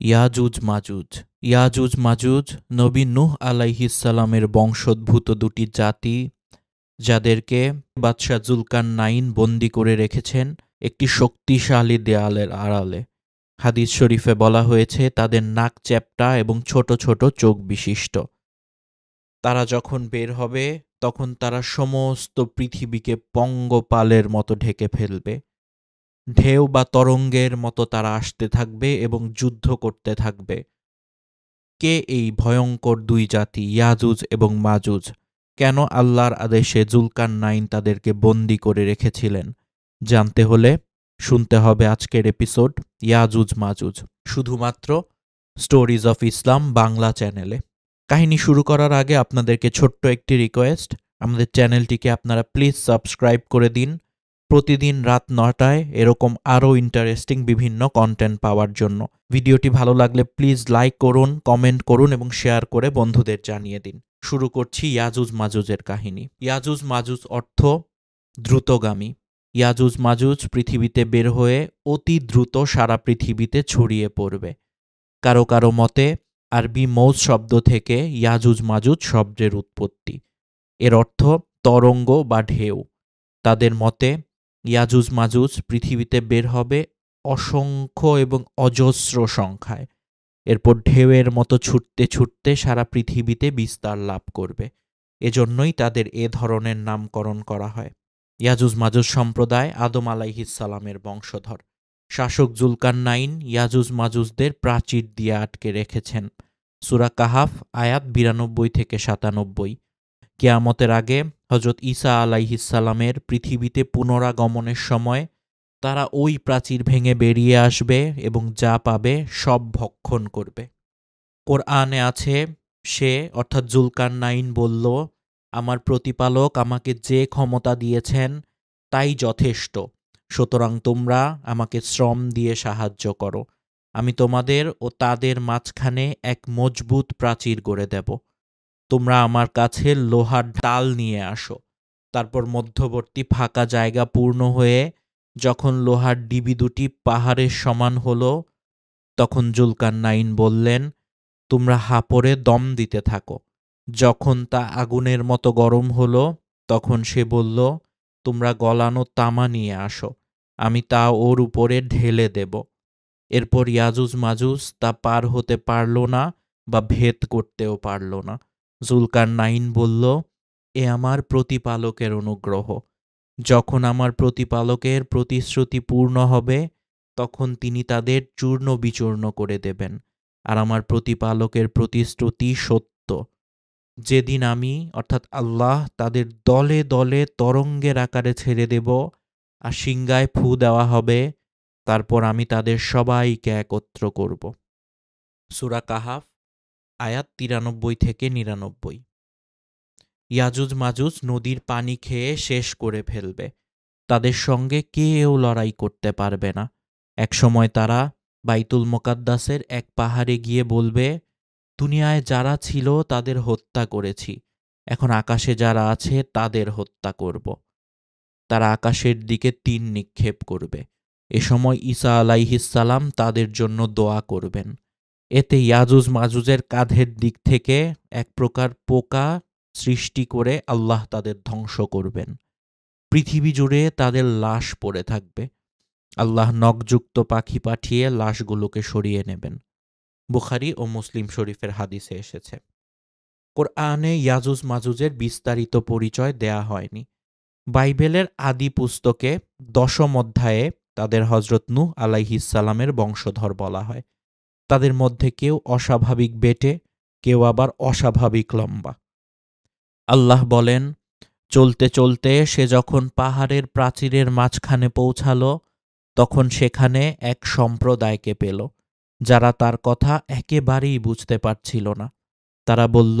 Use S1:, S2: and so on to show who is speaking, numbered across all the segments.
S1: ইয়াজুজ মাজুজ। ইয়াজুজ মাজুজ নবী নূহ আলাইহিসসালামের বংশোদ্ভূত দুটি জাতি, যাদেরকে বাদশাহ জুলকারনাইন বন্দী করে রেখেছেন একটি শক্তিশালী দেয়ালের আড়ালে। হাদিস শরীফে বলা হয়েছে তাদের নাক চ্যাপ্টা এবং ছোট ছোট চোখ বিশিষ্ট। তারা যখন বের হবে তখন তারা সমস্ত পৃথিবীকে পঙ্গপালের মতো ঢেকে ফেলবে। ঢেউ বা তরঙ্গের মতো তারা আসতে থাকবে এবং যুদ্ধ করতে থাকবে। কে এই ভয়ঙ্কর দুই জাতি ইয়াজুজ এবং মাজুজ? কেন আল্লাহর আদেশে জুলকারনাইন তাদেরকে বন্দী করে রেখেছিলেন? জানতে হলে শুনতে হবে আজকের এপিসোড ইয়াজুজ মাজুজ, শুধুমাত্র স্টোরিজ অফ ইসলাম বাংলা চ্যানেলে। কাহিনী শুরু করার আগে আপনাদেরকে ছোট্ট একটি রিকোয়েস্ট, আমাদের চ্যানেলটিকে আপনারা প্লিজ সাবস্ক্রাইব করে দিন প্রতিদিন রাত 9টায় এরকম আরও ইন্টারেস্টিং বিভিন্ন কন্টেন্ট পাওয়ার জন্য। ভিডিওটি ভালো লাগলে প্লিজ লাইক করুন, কমেন্ট করুন এবং শেয়ার করে বন্ধুদের জানিয়ে দিন। শুরু করছি ইয়াজুজ মাজুজের কাহিনী। ইয়াজুজ মাজুজ অর্থ দ্রুতগামী। ইয়াজুজ মাজুজ পৃথিবীতে বের হয়ে অতি দ্রুত সারা পৃথিবীতে ছড়িয়ে পড়বে। কারো কারো মতে আরবি মৌজ শব্দ থেকে ইয়াজুজ মাজুজ শব্দের উৎপত্তি। এর অর্থ তরঙ্গ বা ঢেউ। তাদের মতে ইয়াজুজ মাজুজ পৃথিবীতে বের হবে অসংখ্য এবং অজস্র সংখ্যায়। এরপর ঢেউয়ের মতো ছুটতে ছুটতে সারা পৃথিবীতে বিস্তার লাভ করবে। এজন্যই তাদের এ ধরনের নামকরণ করা হয়। ইয়াজুজ মাজুজ সম্প্রদায় আদম আলাইহিসসালামের বংশধর। শাসক জুলকারনাইন ইয়াজুজ মাজুজদের প্রাচীর দিয়ে আটকে রেখেছেন। সূরা কাহাফ আয়াত 92 থেকে 97। কিয়ামতের আগে হযরত ঈসা আলাইহিসসালামের পৃথিবীতে পুনরাগমনের সময় তারা ওই প্রাচীর ভেঙে বেরিয়ে আসবে এবং যা পাবে সব ভক্ষণ করবে। কোরআনে আছে, সে অর্থাৎ জুলকারনাইন বলল, আমার প্রতিপালক আমাকে যে ক্ষমতা দিয়েছেন তাই যথেষ্ট, সুতরাং তোমরা আমাকে শ্রম দিয়ে সাহায্য করো। আমি তোমাদের ও তাদের মাঝখানে এক মজবুত প্রাচীর গড়ে দেব। তোমরা আমার কাছে লোহার ডাল নিয়ে আসো। তারপর মধ্যবর্তী ফাঁকা জায়গা পূর্ণ হয়ে যখন লোহার ডিবি দুটি পাহাড়ের সমান হলো, তখন জুলকারনাইন বললেন, তোমরা হাঁপড়ে দম দিতে থাকো। যখন তা আগুনের মতো গরম হলো তখন সে বলল, তোমরা গলানো তামা নিয়ে আসো, আমি তা ওর উপরে ঢেলে দেব। এরপর ইয়াজুজ মাজুজ তা পার হতে পারল না বা ভেদ করতেও পারল না। জুলকারনাইন বলল, এ আমার প্রতিপালকের অনুগ্রহ। যখন আমার প্রতিপালকের প্রতিশ্রুতি পূর্ণ হবে তখন তিনি তাদের চূর্ণ বিচূর্ণ করে দেবেন। আর আমার প্রতিপালকের প্রতিশ্রুতি সত্য। যেদিন আমি অর্থাৎ আল্লাহ তাদের দলে দলে তরঙ্গের আকারে ছেড়ে দেব আর সিংগায় ফু দেওয়া হবে, তারপর আমি তাদের সবাইকে একত্র করব। সূরা কাহাফ আয়াত 93 থেকে 99। ইয়াজুজ মাজুজ নদীর পানি খেয়ে শেষ করে ফেলবে। তাদের সঙ্গে কেউ লড়াই করতে পারবে না। একসময় তারা বাইতুল মোকাদ্দাসের এক পাহাড়ে গিয়ে বলবে, দুনিয়ায় যারা ছিল তাদের হত্যা করেছি, এখন আকাশে যারা আছে তাদের হত্যা করব। তারা আকাশের দিকে তীর নিক্ষেপ করবে। এ সময় ঈসা আলাইহিসসালাম তাদের জন্য দোয়া করবেন। এতে ইয়াজুজ মাজুজের কাঁধের দিক থেকে এক প্রকার পোকা সৃষ্টি করে আল্লাহ তাদের ধ্বংস করবেন। পৃথিবী জুড়ে তাদের লাশ পড়ে থাকবে। আল্লাহ নখযুক্ত পাখি পাঠিয়ে লাশগুলোকে সরিয়ে নেবেন। বুখারী ও মুসলিম শরীফের হাদিসে এসেছে। কোরআনে ইয়াজুজ মাজুজের বিস্তারিত পরিচয় দেয়া হয়নি। বাইবেলের আদি পুস্তকে 10ম অধ্যায়ে তাদের হযরত নূহ আলাইহিসসালামের বংশধর বলা হয়। তাদের মধ্যে কেউ অস্বাভাবিক বেঁটে, কেউ আবার অস্বাভাবিক লম্বা। আল্লাহ বলেন, চলতে চলতে সে যখন পাহাড়ের প্রাচীরের মাঝখানে পৌঁছালো তখন সেখানে এক সম্প্রদায়কে পেল, যারা তার কথা একেবারেই বুঝতে পারছিল না। তারা বলল,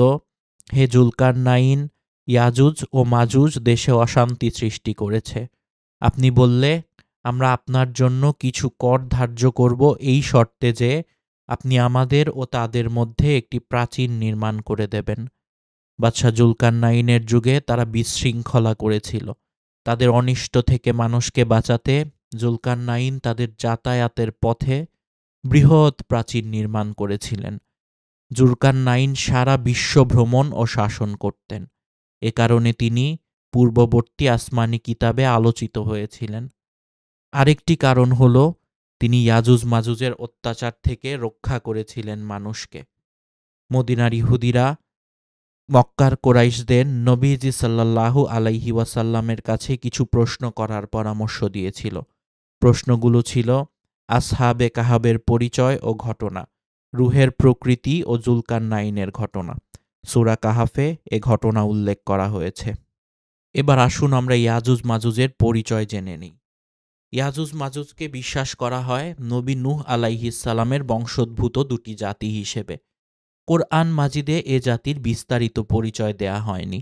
S1: হে জুলকারনাইন, ইয়াজুজ ও মাজুজ দেশে অশান্তি সৃষ্টি করেছে। আপনি বললে, আমরা আপনার জন্য কিছু কর ধার্য করব এই শর্তে যে আপনি আমাদের ও তাদের মধ্যে একটি প্রাচীর নির্মাণ করে দেবেন। বাদশাহ জুলকারনাইনের যুগে তারা বিশৃঙ্খলা করেছিল। তাদের অনিষ্ট থেকে মানুষকে বাঁচাতে জুলকারনাইন তাদের যাতায়াতের পথে বৃহৎ প্রাচীর নির্মাণ করেছিলেন। জুলকারনাইন সারা বিশ্ব ভ্রমণ ও শাসন করতেন। এ কারণে তিনি পূর্ববর্তী আসমানি কিতাবে আলোচিত হয়েছিলেন। আরেকটি কারণ হল তিনি ইয়াজুজ মাজুজের অত্যাচার থেকে রক্ষা করেছিলেন মানুষকে। মদিনার ইহুদিরা মক্কার কোরাইশদের নবীজি সাল্লাল্লাহু আলাইহি ওয়াসাল্লামের কাছে কিছু প্রশ্ন করার পরামর্শ দিয়েছিল। প্রশ্নগুলো ছিল আসহাবে কাহাবের পরিচয় ও ঘটনা, রুহের প্রকৃতি ও জুলকারনাইনের ঘটনা। সূরা কাহাফে এ ঘটনা উল্লেখ করা হয়েছে। এবার আসুন আমরা ইয়াজুজ মাজুজের পরিচয় জেনে নিই। ইয়াজুজ মাজুজকে বিশ্বাস করা হয় নবী নূহ আলাইহিস সালামের বংশোদ্ভূত দুটি জাতি হিসেবে। কোরআন মাজিদে এ জাতির বিস্তারিত পরিচয় দেয়া হয়নি।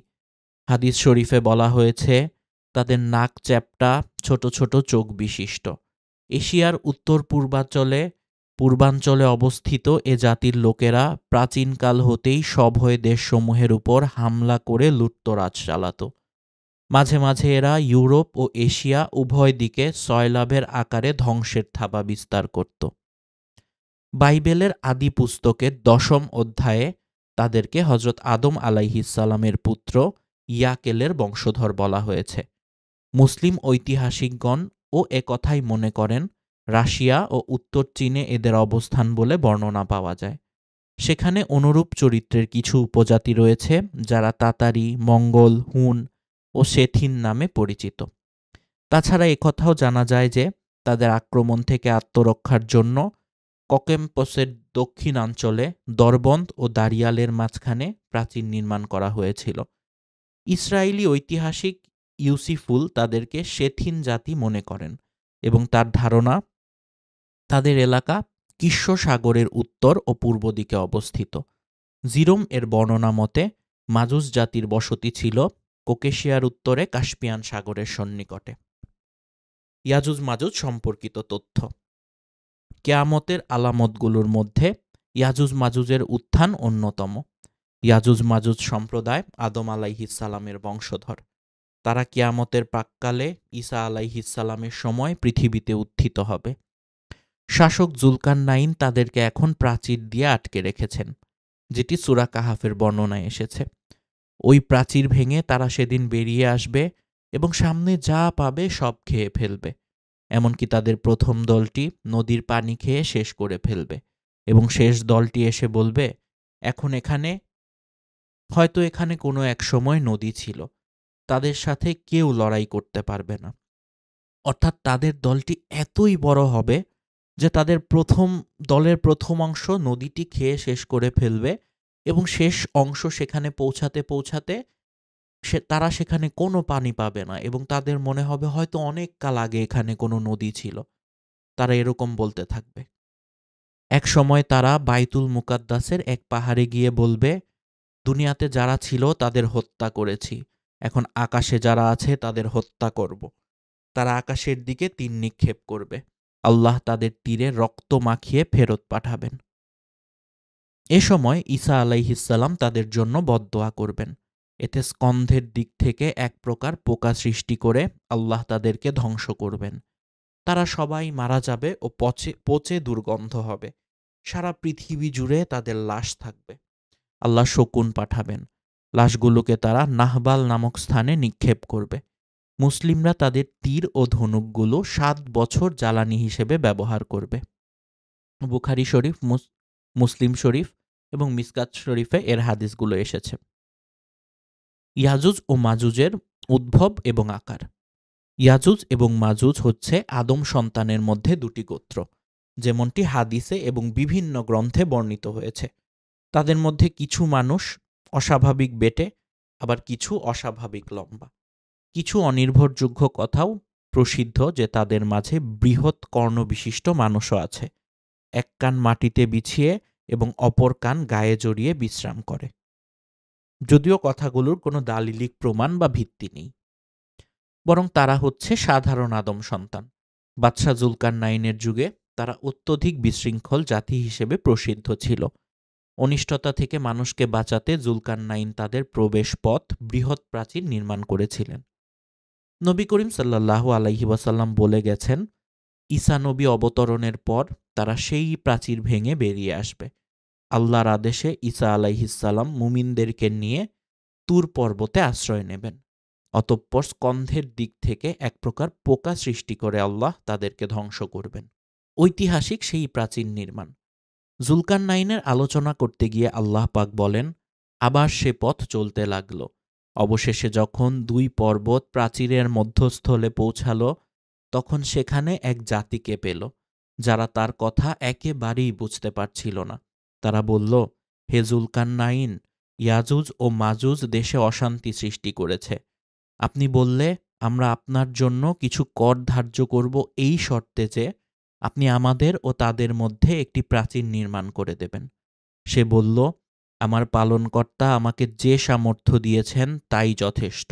S1: হাদিস শরীফে বলা হয়েছে তাদের নাক চ্যাপ্টা, ছোট ছোট চোখ বিশিষ্ট। এশিয়ার উত্তর পূর্বাঞ্চলে অবস্থিত এ জাতির লোকেরা প্রাচীনকাল হতেই সভয় দেশসমূহের উপর হামলা করে লুটতরাজ চালাত। মাঝে মাঝে এরা ইউরোপ ও এশিয়া উভয় দিকে সয়লাভের আকারে ধ্বংসের থাবা বিস্তার করত। বাইবেলের আদি পুস্তকের 10ম অধ্যায়ে তাদেরকে হজরত আদম আলাইহিসসালামের পুত্র ইয়াকেলের বংশধর বলা হয়েছে। মুসলিম ঐতিহাসিকগণ ও একথাই মনে করেন রাশিয়া ও উত্তর চীনে এদের অবস্থান বলে বর্ণনা পাওয়া যায়। সেখানে অনুরূপ চরিত্রের কিছু উপজাতি রয়েছে যারা তাতারি, মঙ্গল, হুন ও শেথিন নামে পরিচিত। তাছাড়া একথাও জানা যায় যে তাদের আক্রমণ থেকে আত্মরক্ষার জন্য ককেম্পসের দক্ষিণাঞ্চলে দরবন্দ ও দারিয়ালের মাঝখানে প্রাচীর নির্মাণ করা হয়েছিল। ইসরায়েলি ঐতিহাসিক ইউসিফুল তাদেরকে শেথিন জাতি মনে করেন এবং তার ধারণা তাদের এলাকা কৃষ্ণ সাগরের উত্তর ও পূর্ব দিকে অবস্থিত। জিরোম এর বর্ণনা মতে মাজুস জাতির বসতি ছিল কোকেশিয়ার উত্তরে কাস্পিয়ান সাগরের সন্নিকটে। ইয়াজুজ মাজুজ সম্পর্কিত তথ্য। কিয়ামতের আলামতগুলোর মধ্যে ইয়াজুজ মাজুজের উত্থান অন্যতম। ইয়াজুজ মাজুজ সম্প্রদায় আদম আলাইহিসসালামের বংশধর। তারা কিয়ামতের প্রাক্কালে ঈসা আলাইহিসসালামের সময় পৃথিবীতে উত্থিত হবে। শাসক জুলকারনাইন তাদেরকে এখন প্রাচীর দিয়ে আটকে রেখেছেন, যেটি সূরা কাহাফের বর্ণনায় এসেছে। ওই প্রাচীর ভেঙে তারা সেদিন বেরিয়ে আসবে এবং সামনে যা পাবে সব খেয়ে ফেলবে। এমনকি তাদের প্রথম দলটি নদীর পানি খেয়ে শেষ করে ফেলবে এবং শেষ দলটি এসে বলবে হয়তো এখানে কোনো এক সময় নদী ছিল, তাদের সাথে কেউ লড়াই করতে পারবে না। অর্থাৎ তাদের দলটি এতই বড় হবে যে তাদের দলের প্রথম অংশ নদীটি খেয়ে শেষ করে ফেলবে এবং শেষ অংশ সেখানে পৌঁছাতে তারা সেখানে কোনো পানি পাবে না এবং তাদের মনে হবে হয়তো অনেক কাল আগে এখানে কোনো নদী ছিল। তারা এরকম বলতে থাকবে। এক সময় তারা বাইতুল মুকাদ্দাসের এক পাহাড়ে গিয়ে বলবে, দুনিয়াতে যারা ছিল তাদের হত্যা করেছি, এখন আকাশে যারা আছে তাদের হত্যা করব। তারা আকাশের দিকে তীর নিক্ষেপ করবে। আল্লাহ তাদের তীরে রক্ত মাখিয়ে ফেরত পাঠাবেন। এ সময় ঈসা আলাইহিসসালাম তাদের জন্য বদদোয়া করবেন। এতে স্কন্ধের দিক থেকে এক প্রকার পোকা সৃষ্টি করে আল্লাহ তাদেরকে ধ্বংস করবেন। তারা সবাই মারা যাবে ও পচে দুর্গন্ধ হবে। সারা পৃথিবী জুড়ে তাদের লাশ থাকবে। আল্লাহ শকুন পাঠাবেন। লাশগুলোকে তারা নাহবাল নামক স্থানে নিক্ষেপ করবে। মুসলিমরা তাদের তীর ও ধনুকগুলো 7 বছর জ্বালানি হিসেবে ব্যবহার করবে। বুখারী শরীফ, মুসলিম শরীফ এবং মিসকাত শরীফে এর হাদিসগুলো এসেছে। ইয়াজুজ ও মাজুজের উদ্ভব এবং আকার। ইয়াজুজ এবং মাজুজ হচ্ছে আদম সন্তানের মধ্যে দুটি গোত্র, যেমনটি হাদিসে এবং বিভিন্ন গ্রন্থে বর্ণিত হয়েছে। তাদের মধ্যে কিছু মানুষ অস্বাভাবিক বেটে, আবার কিছু অস্বাভাবিক লম্বা। কিছু অনির্ভরযোগ্য কথাও প্রসিদ্ধ যে তাদের মাঝে বৃহৎ কর্ণবিশিষ্ট মানুষও আছে। এক কান মাটিতে বিছিয়ে এবং অপর কান গায়ে জড়িয়ে বিশ্রাম করে। যদিও কথাগুলোর কোনো দালিলিক প্রমাণ বা ভিত্তি নেই, বরং তারা হচ্ছে সাধারণ আদম সন্তান। বাদশাহ জুলকারনাইনের যুগে তারা অত্যধিক বিশৃঙ্খল জাতি হিসেবে প্রসিদ্ধ ছিল। অনিষ্টতা থেকে মানুষকে বাঁচাতে জুলকারনাইন তাদের প্রবেশ পথ বৃহৎ প্রাচীর নির্মাণ করেছিলেন। নবী করিম সাল্লাল্লাহু আলাইহি ওয়াসাল্লাম বলে গেছেন, ঈসা নবী অবতরণের পর তারা সেই প্রাচীর ভেঙে বেরিয়ে আসবে। আল্লাহর আদেশে ঈসা আলাইহিসসালাম মুমিনদেরকে নিয়ে তুর পর্বতে আশ্রয় নেবেন। অতঃপর স্কন্ধের দিক থেকে এক প্রকার পোকা সৃষ্টি করে আল্লাহ তাদেরকে ধ্বংস করবেন। ঐতিহাসিক সেই প্রাচীর নির্মাণ। জুলকারনাইনের আলোচনা করতে গিয়ে আল্লাহ পাক বলেন, আবার সে পথ চলতে লাগল। অবশেষে যখন দুই পর্বত প্রাচীরের মধ্যস্থলে পৌঁছাল, তখন সেখানে এক জাতিকে পেল, যারা তার কথা একেবারেই বুঝতে পারছিল না। তারা বলল, হে জুলকারনাইন, ইয়াজুজ ও মাজুজ দেশে অশান্তি সৃষ্টি করেছে। আপনি বললে আমরা আপনার জন্য কিছু কর ধার্য করব এই শর্তে যে আপনি আমাদের ও তাদের মধ্যে একটি প্রাচীর নির্মাণ করে দেবেন। সে বলল, আমার পালনকর্তা আমাকে যে সামর্থ্য দিয়েছেন তাই যথেষ্ট।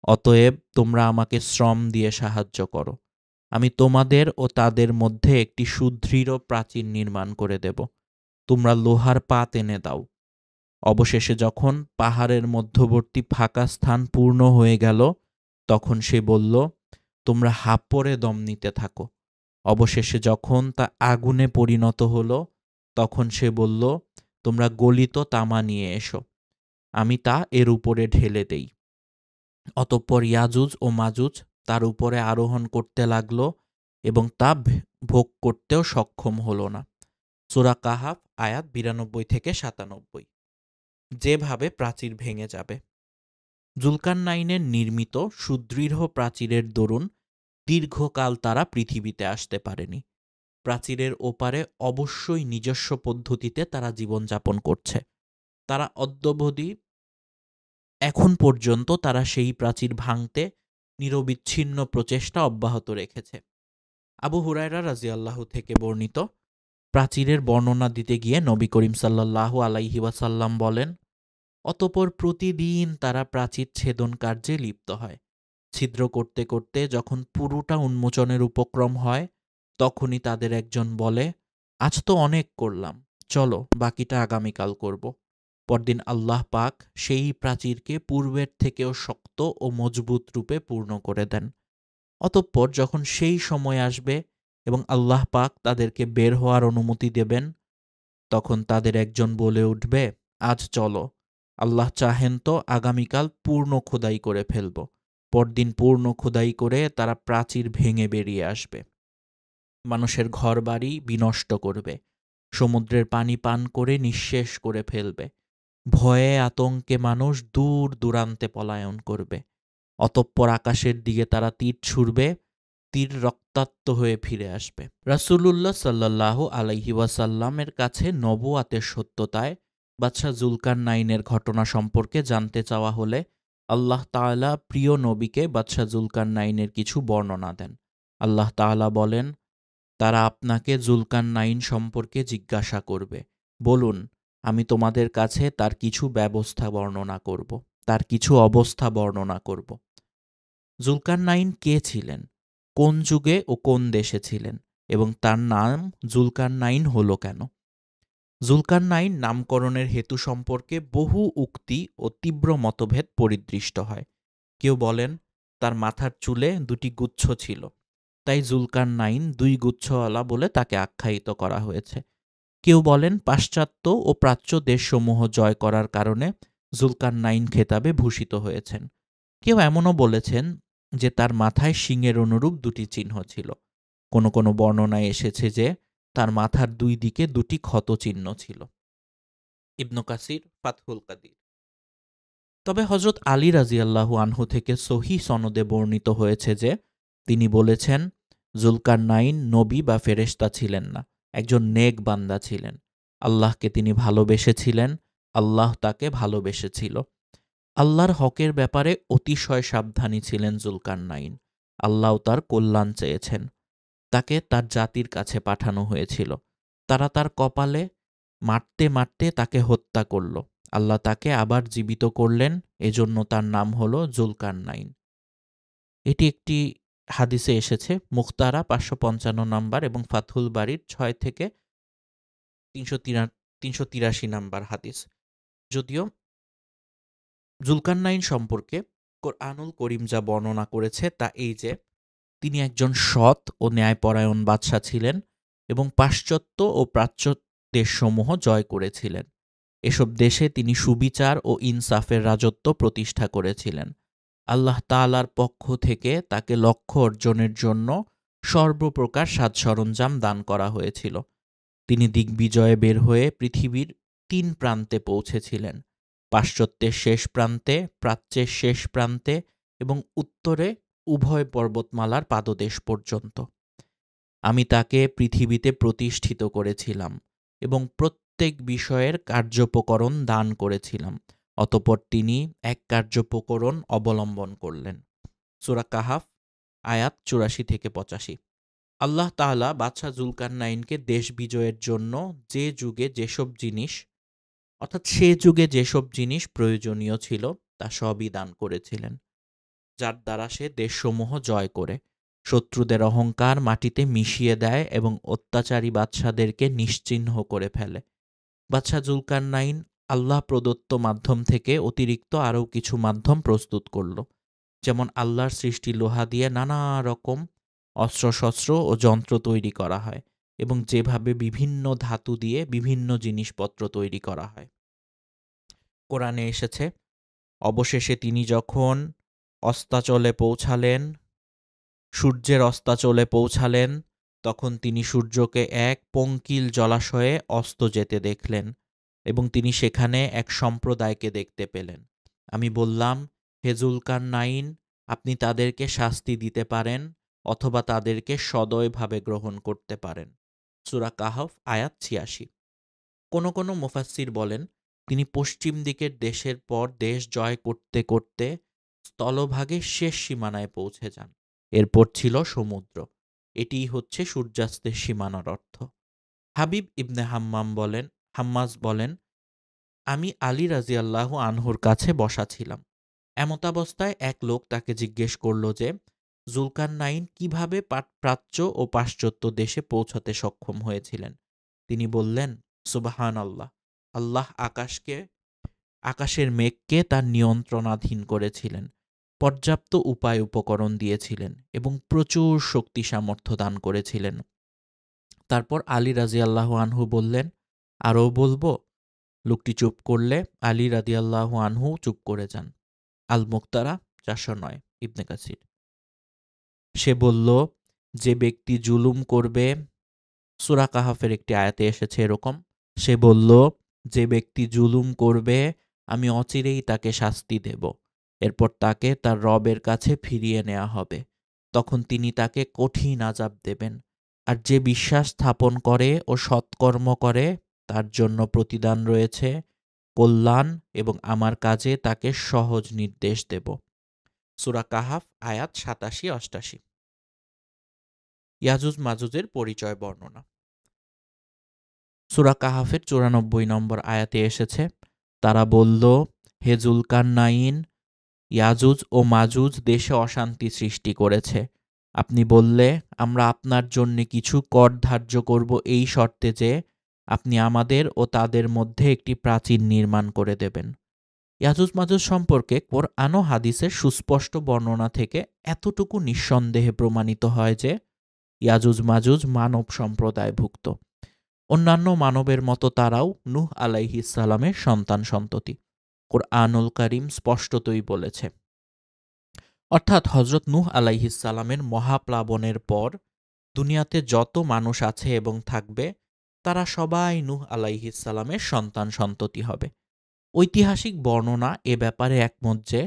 S1: অতএব তোমরা আমাকে শ্রম দিয়ে সাহায্য করো। আমি তোমাদের ও তাদের মধ্যে একটি সুদৃঢ় প্রাচীর নির্মাণ করে দেব। তোমরা লোহার পাত এনে দাও। অবশেষে যখন পাহাড়ের মধ্যবর্তী ফাঁকা স্থান পূর্ণ হয়ে গেল, তখন সে বলল, তোমরা হাঁপড়ে দম নিতে থাকো। অবশেষে যখন তা আগুনে পরিণত হলো, তখন সে বলল, তোমরা গলিত তামা নিয়ে এসো, আমি তা এর উপরে ঢেলে দেই। অতঃপর ইয়াজুজ ও মাজুজ তার উপরে আরোহণ করতে লাগল এবং তা ভোগ করতেও সক্ষম হল না। সূরা কাহাফ আয়াত 92-97। যেভাবে প্রাচীর ভেঙে যাবে। জুলকারনাইনের নির্মিত সুদৃঢ় প্রাচীরের দরুন দীর্ঘকাল তারা পৃথিবীতে আসতে পারেনি। প্রাচীরের ওপারে অবশ্যই নিজস্ব পদ্ধতিতে তারা জীবনযাপন করছে। তারা অদ্যাবধি এখন পর্যন্ত তারা সেই প্রাচীর ভাঙতে নিরবিচ্ছিন্ন প্রচেষ্টা অব্যাহত রেখেছে। আবু হুরায়রা রাদিয়াল্লাহু থেকে বর্ণিত, প্রাচীরের বর্ণনা দিতে গিয়ে নবী করিম সাল্লাল্লাহু আলাইহি ওয়াসাল্লাম বলেন, অতঃপর প্রতিদিন তারা প্রাচীর ছেদন কার্যে লিপ্ত হয়। ছিদ্র করতে করতে যখন পুরোটা উন্মোচনের উপক্রম হয়, তখনই তাদের একজন বলে, আজ তো অনেক করলাম, চলো বাকিটা আগামীকাল করব। পরদিন আল্লাহ পাক সেই প্রাচীরকে পূর্বের থেকেও শক্ত ও মজবুত রূপে পূর্ণ করে দেন। অতঃপর যখন সেই সময় আসবে এবং আল্লাহ পাক তাদেরকে বের হওয়ার অনুমতি দেবেন, তখন তাদের একজন বলে উঠবে, আজ চলো, আল্লাহ চাহেন তো আগামীকাল পূর্ণ খোদাই করে ফেলব। পরদিন পূর্ণ খোদাই করে তারা প্রাচীর ভেঙে বেরিয়ে আসবে। মানুষের ঘরবাড়ি বিনষ্ট করবে, সমুদ্রের পানি পান করে নিঃশেষ করে ফেলবে। ভয়ে আতঙ্কে মানুষ দূর দূরান্তে পলায়ন করবে। অতঃপর আকাশের দিকে তারা তীর ছুড়বে, তীর রক্তাক্ত হয়ে ফিরে আসবে। রাসূলুল্লাহ সাল্লাল্লাহু আলাইহি ওয়াসাল্লামের কাছে নবুয়াতের সত্যতায় বাদশাহ জুলকারনাইনের ঘটনা সম্পর্কে জানতে চাওয়া হলে আল্লাহ তাআলা প্রিয় নবীকে বাদশাহ জুলকারনাইনের কিছু বর্ণনা দেন। আল্লাহ তাআলা বলেন, তারা আপনাকে জুলকারনাইন সম্পর্কে জিজ্ঞাসা করবে। বলুন, আমি তোমাদের কাছে তার কিছু ব্যবস্থা বর্ণনা করব, তার কিছু অবস্থা বর্ণনা করব। জুলকারনাইন কে ছিলেন, কোন যুগে ও কোন দেশে ছিলেন, এবং তার নাম জুলকারনাইন হলো কেন? জুলকারনাইন নামকরণের হেতু সম্পর্কে বহু উক্তি ও তীব্র মতভেদ পরিদৃষ্ট হয়। কেউ বলেন, তার মাথার চুলে দুটি গুচ্ছ ছিল, তাই জুলকারনাইন দুই গুচ্ছওয়ালা বলে তাকে আখ্যায়িত করা হয়েছে। কেউ বলেন, পাশ্চাত্য ও প্রাচ্য দেশসমূহ জয় করার কারণে জুলকারনাইন খেতাবে ভূষিত হয়েছেন। কেউ এমনও বলেছেন যে তার মাথায় শিংয়ের অনুরূপ দুটি চিহ্ন ছিল। কোনো কোনো বর্ণনায় এসেছে যে তার মাথার দুই দিকে দুটি ক্ষত চিহ্ন ছিল। ইবনু কাসির ফাতহুল কাদির। তবে হযরত আলী রাদিয়াল্লাহু আনহু থেকে সহিহ সনদে বর্ণিত হয়েছে যে তিনি বলেছেন, জুলকারনাইন নবী বা ফেরেশতা ছিলেন না, একজন নেক বান্দা ছিলেন। আল্লাহকে তিনি ভালোবেসেছিলেন, আল্লাহ তাকে ভালোবেসেছিল। আল্লাহর হকের ব্যাপারে অতিশয় সাবধানী ছিলেন জুলকারনাইন। আল্লাহ তার কল্যাণ চেয়েছেন। তাকে তার জাতির কাছে পাঠানো হয়েছিল। তারা তার কপালে মারতে মারতে তাকে হত্যা করল। আল্লাহ তাকে আবার জীবিত করলেন, এজন্য তার নাম হলো জুলকারনাইন। এটি একটি হাদিসে এসেছে, মুখতারা 555 নম্বর এবং ফাতহুল বারীর 6 থেকে 383 নম্বর হাদিস। যদিও জুলকারনাইন সম্পর্কে কোরআনুল করিম যা বর্ণনা করেছে তা এই যে তিনি একজন সৎ ও ন্যায়পরায়ণ বাদশাহ ছিলেন এবং পাশ্চাত্য ও প্রাচ্য দেশসমূহ জয় করেছিলেন। এসব দেশে তিনি সুবিচার ও ইনসাফের রাজত্ব প্রতিষ্ঠা করেছিলেন। আল্লাহ তাআলার পক্ষ থেকে তাকে লক্ষ্য অর্জনের জন্য সর্বপ্রকার সাজ-সরঞ্জাম দান করা হয়েছিল। তিনি দিগ্বিজয়ে বের হয়ে পৃথিবীর ৩ প্রান্তে পৌঁছেছিলেন: পাশ্চাত্যের শেষ প্রান্তে, প্রাচ্যের শেষ প্রান্তে এবং উত্তরে উভয় পর্বতমালার পাদদেশ পর্যন্ত। আমি তাকে পৃথিবীতে প্রতিষ্ঠিত করেছিলাম এবং প্রত্যেক বিষয়ের কার্যোপকরণ দান করেছিলাম। অতঃপর তিনি এক কার্যোপকরণ অবলম্বন করলেন। সূরা কাহাফ আয়াত ৮৪-৮৫। আল্লাহ তাআলা বাদশাহ যুলকারনাইনকে দেশ বিজয়ের জন্য সে যুগে যেসব জিনিস প্রয়োজনীয় ছিল তা সবই দান করেছিলেন, যার দ্বারা সে দেশসমূহ জয় করে শত্রুদের অহংকার মাটিতে মিশিয়ে দেয় এবং অত্যাচারী বাদশাদেরকে নিশ্চিহ্ন করে ফেলে। বাদশাহ যুলকারনাইন আল্লাহ প্রদত্ত মাধ্যম থেকে অতিরিক্ত আরও কিছু মাধ্যম প্রস্তুত করল, যেমন আল্লাহর সৃষ্টি লোহা দিয়ে নানা রকম অস্ত্রশস্ত্র ও যন্ত্র তৈরি করা হয় এবং যেভাবে বিভিন্ন ধাতু দিয়ে বিভিন্ন জিনিসপত্র তৈরি করা হয়। কোরআনে এসেছে, অবশেষে তিনি যখন সূর্যের অস্তাচলে পৌঁছালেন, তখন তিনি সূর্যকে এক পঙ্কিল জলাশয়ে অস্ত যেতে দেখলেন এবং তিনি সেখানে এক সম্প্রদায়কে দেখতে পেলেন। আমি বললাম, হে যুলকারনাইন, আপনি তাদেরকে শাস্তি দিতে পারেন অথবা তাদেরকে সদয়ভাবে গ্রহণ করতে পারেন। সূরা কাহফ আয়াত ৮৬। কোনো কোনো মুফাসসির বলেন, তিনি পশ্চিম দিকের দেশের পর দেশ জয় করতে করতে স্থলভাগের শেষ সীমানায় পৌঁছে যান। এরপর ছিল সমুদ্র। এটিই হচ্ছে সূর্যাস্তের সীমানার অর্থ। হাবিব ইবনে হাম্মাজ বলেন, আমি আলী রাদিয়াল্লাহু আনহুর কাছে বসা ছিলাম। এমতাবস্থায় এক লোক তাকে জিজ্ঞেস করল যে, যুলকারনাইন কিভাবে প্রাচ্য ও পাশ্চাত্য দেশে পৌঁছাতে সক্ষম হয়েছিলেন। তিনি বললেন, সুবহানাল্লাহ, আল্লাহ আকাশের মেঘকে তার নিয়ন্ত্রণাধীন করেছিলেন, পর্যাপ্ত উপায় উপকরণ দিয়েছিলেন এবং প্রচুর শক্তি সামর্থ্য দান করেছিলেন। তারপর আলী রাদিয়াল্লাহু আনহু বললেন, আরও বলবো? লোকটি চুপ করলে আলী রাদিয়াল্লাহু আনহু চুপ করে যান। আল মুক্তারা ৪০৯ ইবনে কাসির। সে বলল, যে ব্যক্তি জুলুম করবে, সূরা কাহাফের একটি আয়াতে এসেছে এরকম, সে বলল, যে ব্যক্তি জুলুম করবে আমি অচিরেই তাকে শাস্তি দেব, এরপর তাকে তার রবের কাছে ফিরিয়ে নেওয়া হবে, তখন তিনি তাকে কঠিন আযাব দেবেন। আর যে বিশ্বাস স্থাপন করে ও সৎকর্ম করে তার জন্য প্রতিদান রয়েছে কল্যাণ এবং আমার কাজে তাকে সহজ নির্দেশ দেব। সূরা কাহাফ আয়াত ৮৭-৮৮। ইয়াজুজ মাজুজের পরিচয় বর্ণনা। সূরা কাহাফের ৯৪ নম্বর আয়াতে এসেছে, তারা বলল, হে যুলকারনাইন, ইয়াজুজ ও মাজুজ দেশে অশান্তি সৃষ্টি করেছে। আপনি বললে, আমরা আপনার জন্য কিছু কর ধার্য করব এই শর্তে যে আপনি আমাদের ও তাদের মধ্যে একটি প্রাচীর নির্মাণ করে দেবেন। ইয়াজুজ মাজুজ সম্পর্কে কোরআন ও হাদিসের সুস্পষ্ট বর্ণনা থেকে এতটুকু নিঃসন্দেহে প্রমাণিত হয় যে ইয়াজুজ মাজুজ মানব সম্প্রদায়ভুক্ত। অন্যান্য মানবের মতো তারাও নূহ আলাইহিস সালামের সন্তান সন্ততি। কোরআনুল কারীম স্পষ্টতই বলেছে। অর্থাৎ হযরত নূহ আলাইহিস সালামের মহাপ্লাবনের পর দুনিয়াতে যত মানুষ আছে এবং থাকবে তারা সবাই নূহ আলাইহিস সালামের সন্তান সন্ততি হবে। ঐতিহাসিক বর্ণনা এ ব্যাপারে একমত যে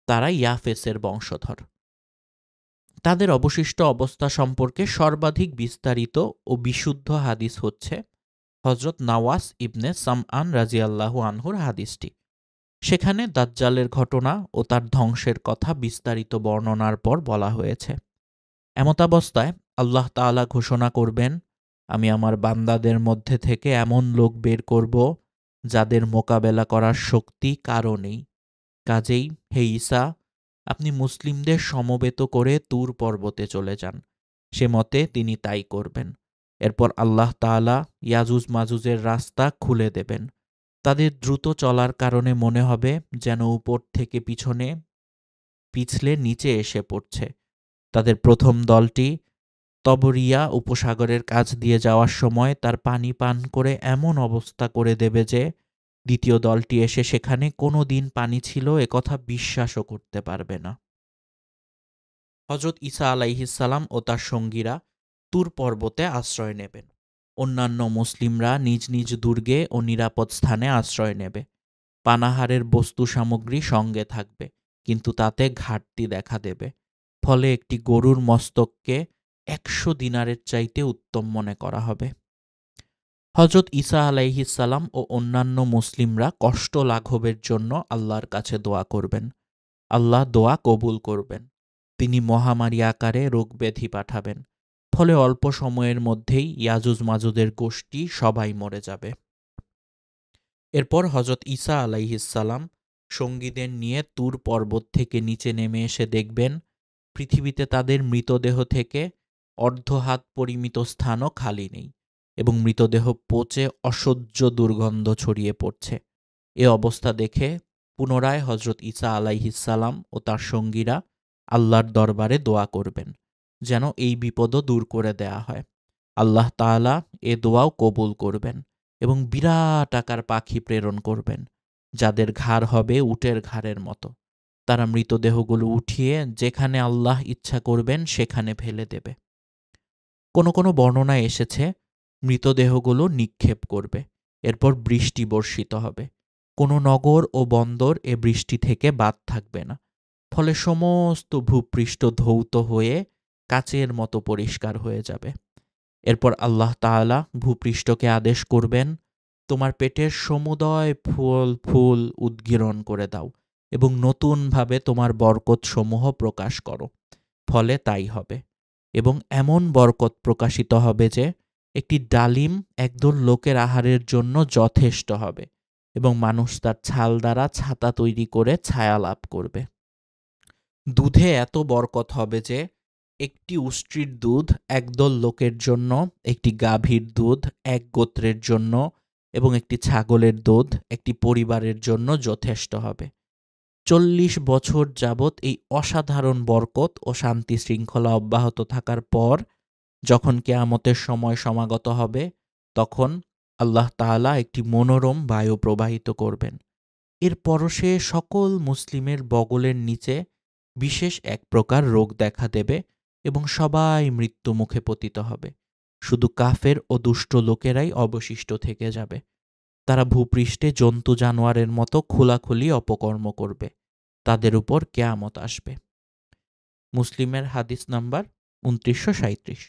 S1: তারা ইয়াফেসের বংশধর। তাদের অবশিষ্ট অবস্থা সম্পর্কে সর্বাধিক বিস্তারিত ও বিশুদ্ধ হাদিস হচ্ছে হযরত নাওয়াস ইবনে সামআন রাদিয়াল্লাহু আনহুর হাদিসটি। সেখানে দাজ্জালের ঘটনা ও তার ধ্বংসের কথা বিস্তারিত বর্ণনার পর বলা হয়েছে। এমতাবস্থায় আল্লাহ তাআলা ঘোষণা করবেন, আমি আমার বান্দাদের মধ্যে থেকে এমন লোক বের করব যাদের মোকাবেলা করার শক্তি কারও নেই। কাজেই হে ঈসা, আপনি মুসলিমদের সমবেত করে তুর পর্বতে চলে যান। সে মতে তিনি তাই করবেন। এরপর আল্লাহ তাআলা ইয়াজুজ মাজুজের রাস্তা খুলে দেবেন। তাদের দ্রুত চলার কারণে মনে হবে যেন উপর থেকে পিছলে নিচে এসে পড়ছে। তাদের প্রথম দলটি তবরিয়া উপসাগরের কাছ দিয়ে যাওয়ার সময় তার পানি পান করে এমন অবস্থা করে দেবে যে দ্বিতীয় দলটি এসে সেখানে কোনো দিন পানি ছিল একথা বিশ্বাসও করতে পারবে না। হজরত ঈসা আলাইহিসসালাম ও তার সঙ্গীরা তুর পর্বতে আশ্রয় নেবেন। অন্যান্য মুসলিমরা নিজ নিজ দুর্গে ও নিরাপদ স্থানে আশ্রয় নেবে। পানাহারের বস্তু সামগ্রী সঙ্গে থাকবে, কিন্তু তাতে ঘাটতি দেখা দেবে। ফলে একটি গরুর মস্তককে 100 দিনারের চাইতে উত্তম মনে করা হবে। হজরত ঈসা আলাইহিসসালাম ও অন্যান্য মুসলিমরা কষ্ট লাঘবের জন্য আল্লাহর কাছে দোয়া করবেন। আল্লাহ দোয়া কবুল করবেন। তিনি মহামারী আকারে রোগব্যাধি পাঠাবেন। ফলে অল্প সময়ের মধ্যেই ইয়াজুজ মাজুজের গোষ্ঠী সবাই মরে যাবে। এরপর হজরত ঈসা আলাইহিসসালাম সঙ্গীদের নিয়ে তুর পর্বত থেকে নিচে নেমে এসে দেখবেন পৃথিবীতে তাদের মৃতদেহ থেকে অর্ধ হাত পরিমিত স্থানও খালি নেই এবং মৃতদেহ পচে অসহ্য দুর্গন্ধ ছড়িয়ে পড়ছে। এ অবস্থা দেখে পুনরায় হজরত ঈসা আলাইহিসসালাম ও তার সঙ্গীরা আল্লাহর দরবারে দোয়া করবেন যেন এই বিপদও দূর করে দেয়া হয়। আল্লাহ তাআলা এ দোয়াও কবুল করবেন এবং বিরাট আকার পাখি প্রেরণ করবেন যাদের ঘাড় হবে উটের ঘাড়ের মতো। তারা মৃতদেহগুলো উঠিয়ে যেখানে আল্লাহ ইচ্ছা করবেন সেখানে ফেলে দেবে। কোনো কোনো বর্ণনায় এসেছে মৃতদেহগুলো নিক্ষেপ করবে, এরপর বৃষ্টি বর্ষিত হবে। কোনো নগর ও বন্দর এ বৃষ্টি থেকে বাদ থাকবে না। ফলে সমস্ত ভূপৃষ্ঠ ধৌত হয়ে কাচের মতো পরিষ্কার হয়ে যাবে। এরপর আল্লাহ তাআলা ভূপৃষ্ঠকে আদেশ করবেন, তোমার পেটের সমুদয় ফুল ফুল উদ্গীরণ করে দাও এবং নতুনভাবে তোমার বরকতসমূহ প্রকাশ করো। ফলে তাই হবে এবং এমন বরকত প্রকাশিত হবে যে একটি ডালিম একদল লোকের আহারের জন্য যথেষ্ট হবে এবং মানুষ তার ছাল দ্বারা ছাতা তৈরি করে ছায়া লাভ করবে। দুধে এত বরকত হবে যে একটি উষ্ট্রির দুধ একদল লোকের জন্য, একটি গাভীর দুধ এক গোত্রের জন্য এবং একটি ছাগলের দুধ একটি পরিবারের জন্য যথেষ্ট হবে। 40 বছর যাবৎ এই অসাধারণ বরকত ও শান্তি শৃঙ্খলা অব্যাহত থাকার পর যখন কিয়ামতের সময় সমাগত হবে, তখন আল্লাহ তাআলা একটি মনোরম বায়ু প্রবাহিত করবেন। এর পরশে সকল মুসলিমের বগলের নিচে বিশেষ এক প্রকার রোগ দেখা দেবে এবং সবাই মৃত্যু মুখে পতিত হবে। শুধু কাফের ও দুষ্ট লোকেরাই অবশিষ্ট থেকে যাবে। তারা ভূপৃষ্ঠে জন্তু জানোয়ারের মতো খোলাখুলি অপকর্ম করবে। তাদের উপর কিয়ামত আসবে। মুসলিমের হাদিস নাম্বার 2937।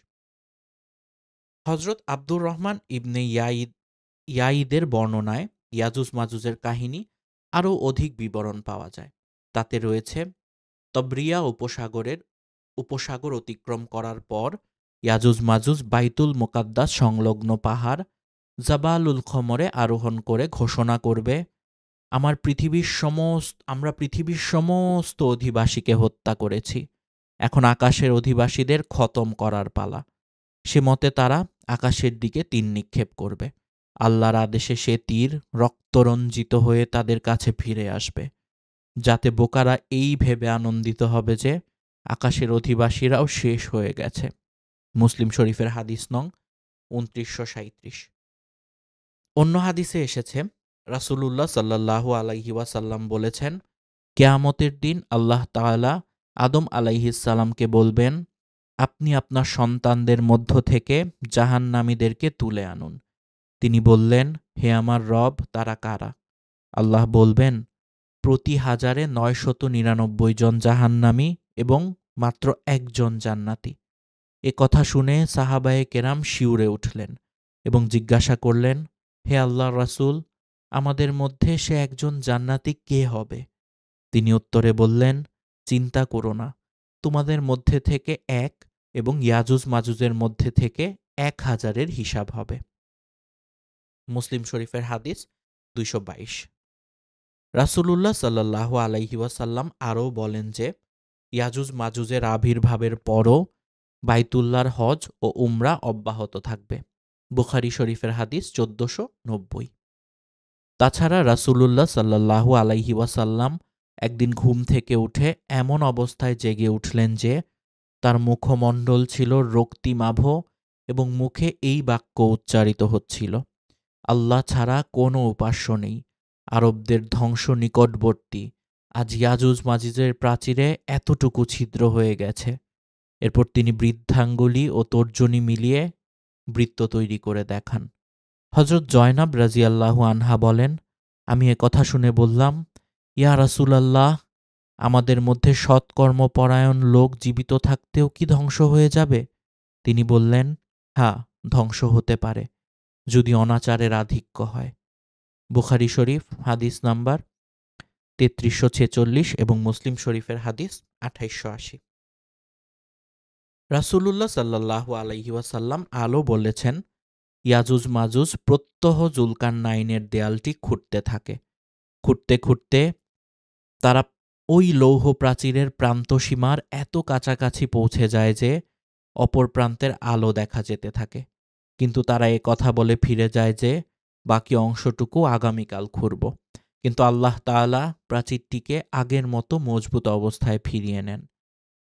S1: হজরত আব্দুর রহমান ইবনে ইয়াইদের বর্ণনায় ইয়াজুজ মাজুজের কাহিনী আরও অধিক বিবরণ পাওয়া যায়। তাতে রয়েছে তবরিয়া উপসাগর অতিক্রম করার পর ইয়াজুজ মাজুজ বাইতুল মুকাদ্দাস সংলগ্ন পাহাড় জাবালুল খমরে আরোহণ করে ঘোষণা করবে, আমরা পৃথিবীর সমস্ত অধিবাসীকে হত্যা করেছি। এখন আকাশের অধিবাসীদের খতম করার পালা। সে মতে তারা আকাশের দিকে তীর নিক্ষেপ করবে। আল্লাহর আদেশে সে তীর রক্তরঞ্জিত হয়ে তাদের কাছে ফিরে আসবে, যাতে বোকারা এই ভেবে আনন্দিত হবে যে আকাশের অধিবাসীরাও শেষ হয়ে গেছে। মুসলিম শরীফের হাদিস নং 2937। অন্য হাদিসে এসেছে রাসূলুল্লাহ সাল্লাল্লাহু আলাইহি ওয়াসাল্লাম বলেছেন, কিয়ামতের দিন আল্লাহ তাআলা আদম আলাইহিসসালামকে বলবেন, আপনি আপনার সন্তানদের মধ্য থেকে জাহান্নামীদেরকে তুলে আনুন। তিনি বললেন, হে আমার রব, তারা কারা? আল্লাহ বলবেন, প্রতি 1000-এ 999 জন জাহান্নামী এবং মাত্র একজন জান্নাতি। এ কথা শুনে সাহাবায়ে কেরাম শিউরে উঠলেন এবং জিজ্ঞাসা করলেন, হে আল্লাহর রাসূল, আমাদের মধ্যে সে একজন জান্নাতি কে হবে? তিনি উত্তরে বললেন, চিন্তা করো না, তোমাদের মধ্যে থেকে এক এবং ইয়াজুজ মাজুজের মধ্যে থেকে 1000-এর হিসাব হবে। মুসলিম শরীফের হাদিস 222। রাসূলুল্লাহ সাল্লাল্লাহু আলাইহি ওয়াসাল্লাম আরও বলেন যে ইয়াজুজ মাজুজের আবির্ভাবের পরও বাইতুল্লাহর হজ ও উমরা অব্যাহত থাকবে। বুখারী শরীফের হাদিস 1490। তাছাড়া রাসূলুল্লাহ সাল্লাল্লাহু আলাইহি ওয়াসাল্লাম একদিন ঘুম থেকে উঠে এমন অবস্থায় জেগে উঠলেন যে তার মুখমণ্ডল ছিল রক্তিমাভ এবং মুখে এই বাক্য উচ্চারিত হচ্ছিল, আল্লাহ ছাড়া কোনো উপাস্য নেই, আরবদের ধ্বংস নিকটবর্তী, আজ ইয়াজুজ মাজুজের প্রাচীরে এতটুকু ছিদ্র হয়ে গেছে। এরপর তিনি বৃদ্ধাঙ্গুলি ও তর্জনী মিলিয়ে বৃত্ত তৈরি করে দেখান। হযরত জয়নাব রাদিয়াল্লাহু আনহা বলেন, আমি কথা শুনে বললাম, ইয়া রাসূলাল্লাহ, আমাদের মধ্যে সৎকর্মপরায়ণ লোক জীবিত থাকতেও কি ধ্বংস হয়ে যাবে? তিনি বললেন, হ্যাঁ, ধ্বংস হতে পারে, যদি অনাচারের আধিক্য হয়। বুখারী শরীফ হাদিস নাম্বার ৩৩46 এবং মুসলিম শরীফের হাদিস ২৮৮০। রাসূলুল্লাহ সাল্লাল্লাহু আলাইহি ওয়াসাল্লাম আলো বলেছেন, ইয়াজুজ মাজুজ প্রত্যহ জুলকারনাইনের দেয়ালটি খুঁড়তে থাকে। খুঁড়তে খুঁড়তে তারা ওই লৌহ প্রাচীরের প্রান্তসীমার এত কাছাকাছি পৌঁছে যায় যে অপর প্রান্তের আলো দেখা যেতে থাকে। কিন্তু তারা কথা বলে ফিরে যায় যে বাকি অংশটুকু আগামীকাল খুঁড়ব। কিন্তু আল্লাহ তাআলা প্রাচীরটিকে আগের মতো মজবুত অবস্থায় ফিরিয়ে নেন।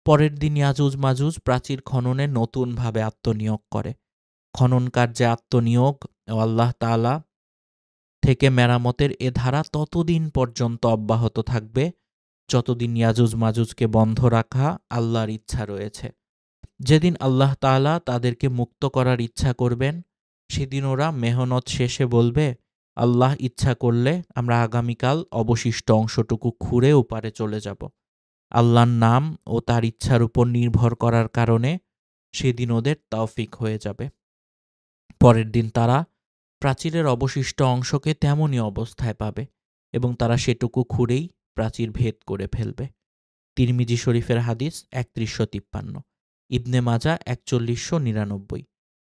S1: পরের দিন ইয়াজুজ মাজুজ প্রাচীর খননে নতুনভাবে আত্মনিয়োগ করে। খনন কার্যে আত্মনিয়োগ ও আল্লাহ তাআলা থেকে মেরামতের এ ধারা ততদিন পর্যন্ত অব্যাহত থাকবে যতদিন ইয়াজুজ মাজুজকে বন্ধ রাখা আল্লাহর ইচ্ছা রয়েছে। যেদিন আল্লাহ তাআলা তাদেরকে মুক্ত করার ইচ্ছা করবেন, সেদিন ওরা মেহনত শেষে বলবে, আল্লাহ ইচ্ছা করলে আমরা আগামীকাল অবশিষ্ট অংশটুকু খুঁড়ে ওপারে চলে যাব। আল্লাহর নাম ও তার ইচ্ছার উপর নির্ভর করার কারণে সেদিন ওদের তৌফিক হয়ে যাবে। পরের দিন তারা প্রাচীরের অবশিষ্ট অংশকে তেমনই অবস্থায় পাবে এবং তারা সেটুকু খুঁড়েই প্রাচীর ভেদ করে ফেলবে। তিরমিজি শরীফের হাদিস ৩১৫৩, ইবনে মাজা ৪১৯৯,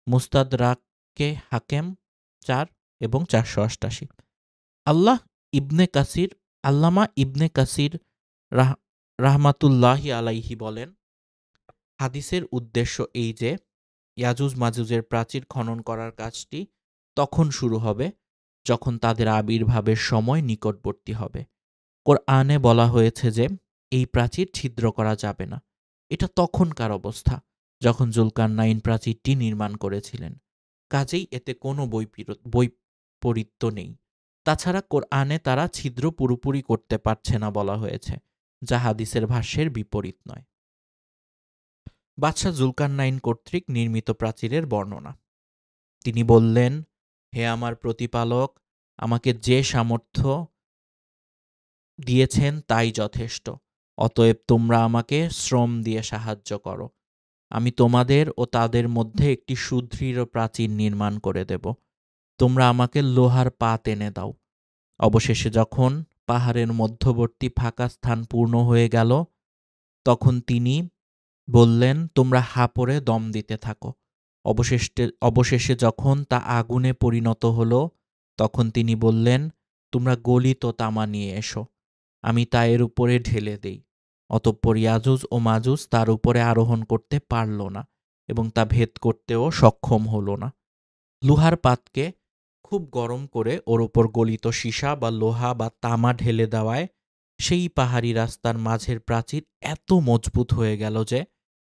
S1: মুস্তাদরাকে হাকেম ৪ এবং ৪৮৮। আল্লামা ইবনে কাসির রাহমাতুল্লাহি আলাইহি বলেন, হাদিসের উদ্দেশ্য এই যে ইয়াজুজ মাজুজের প্রাচীর খনন করার কাজটি তখন শুরু হবে যখন তাদের আবির্ভাবের সময় নিকটবর্তী হবে। কোরআনে বলা হয়েছে যে এই প্রাচীর ছিদ্র করা যাবে না। এটা তখনকার অবস্থা যখন জুলকারনাইন প্রাচীরটি নির্মাণ করেছিলেন। কাজেই এতে কোনো বৈপরীত্য নেই। তাছাড়া কোরআনে তারা ছিদ্র পুরোপুরি করতে পারছে না বলা হয়েছে, যা হাদিসের ভাষ্যের বিপরীত নয়। বাদশাহ জুলকারনাইন কর্তৃক নির্মিত প্রাচীরের বর্ণনা। তিনি বললেন, হে আমার প্রতিপালক, আমাকে যে সামর্থ্য দিয়েছেন তাই যথেষ্ট। অতএব তোমরা আমাকে শ্রম দিয়ে সাহায্য করো। আমি তোমাদের ও তাদের মধ্যে একটি সুদৃঢ় প্রাচীর নির্মাণ করে দেব। তোমরা আমাকে লোহার পাত এনে দাও। অবশেষে যখন পাহাড়ের মধ্যবর্তী ফাঁকা স্থান পূর্ণ হয়ে গেল, তখন তিনি বললেন, তোমরা হাঁপড়ে দম দিতে থাকো। অবশেষে যখন তা আগুনে পরিণত হলো, তখন তিনি বললেন, তোমরা গলিত তামা নিয়ে এসো, আমি তা এর উপরে ঢেলে দেই। অতঃপর ইয়াজুজ ও মাজুজ তার উপরে আরোহণ করতে পারল না এবং তা ভেদ করতেও সক্ষম হল না। লোহার পাতকে খুব গরম করে ওর ওপর গলিত সীসা বা লোহা বা তামা ঢেলে দেওয়ায় সেই পাহাড়ি রাস্তার মাঝের প্রাচীর এত মজবুত হয়ে গেল যে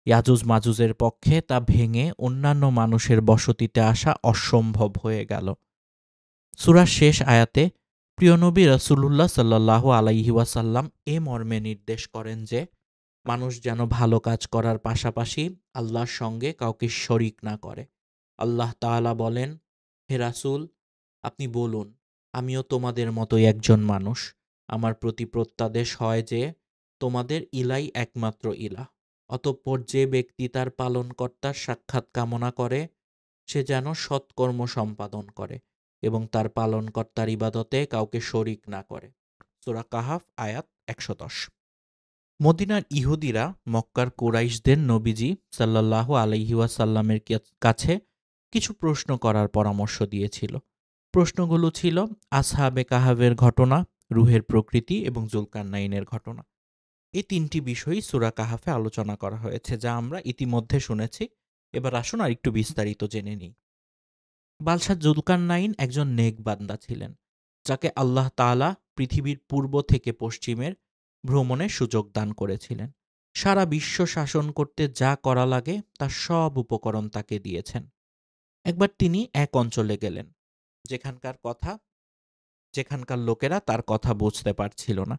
S1: ইয়াজুজ মাজুজের পক্ষে তা ভেঙে অন্যান্য মানুষের বসতিতে আসা অসম্ভব হয়ে গেল। সূরার শেষ আয়াতে প্রিয় নবী রাসূলুল্লাহ সাল্লাল্লাহু আলাইহি ওয়াসাল্লাম এ মর্মে নির্দেশ করেন যে মানুষ যেন ভালো কাজ করার পাশাপাশি আল্লাহর সঙ্গে কাউকে শরিক না করে। আল্লাহ তাআলা বলেন, হে রাসূল, আপনি বলুন, আমিও তোমাদের মতোই একজন মানুষ। আমার প্রতি প্রত্যাদেশ হয় যে তোমাদের ইলাই একমাত্র ইলাহ। অতঃপর যে ব্যক্তি তার পালনকর্তার সাক্ষাৎ কামনা করে, সে যেন সৎকর্ম সম্পাদন করে এবং তার পালনকর্তার ইবাদতে কাউকে শরিক না করে। সূরা কাহাফ আয়াত ১১০। মদিনার ইহুদিরা মক্কার কুরাইশদের নবীজি সাল্লাল্লাহু আলাইহি ওয়াসাল্লামের কাছে কিছু প্রশ্ন করার পরামর্শ দিয়েছিল। প্রশ্নগুলো ছিল আসহাবে কাহাফের ঘটনা, রূহের প্রকৃতি এবং জুলকারনাইনের ঘটনা। এই তিনটি বিষয়ই সূরা কাহাফে আলোচনা করা হয়েছে, যা আমরা ইতিমধ্যে শুনেছি। এবার আসুন আর একটু বিস্তারিত জেনে নিই। বাদশাহ জুলকারনাইন একজন নেক বান্দা ছিলেন, যাকে আল্লাহ তাআলা পৃথিবীর পূর্ব থেকে পশ্চিমের ভ্রমণের সুযোগ দান করেছিলেন। সারা বিশ্ব শাসন করতে যা করা লাগে তার সব উপকরণ তাকে দিয়েছেন। একবার তিনি এক অঞ্চলে গেলেন যেখানকার লোকেরা তার কথা বুঝতে পারছিল না,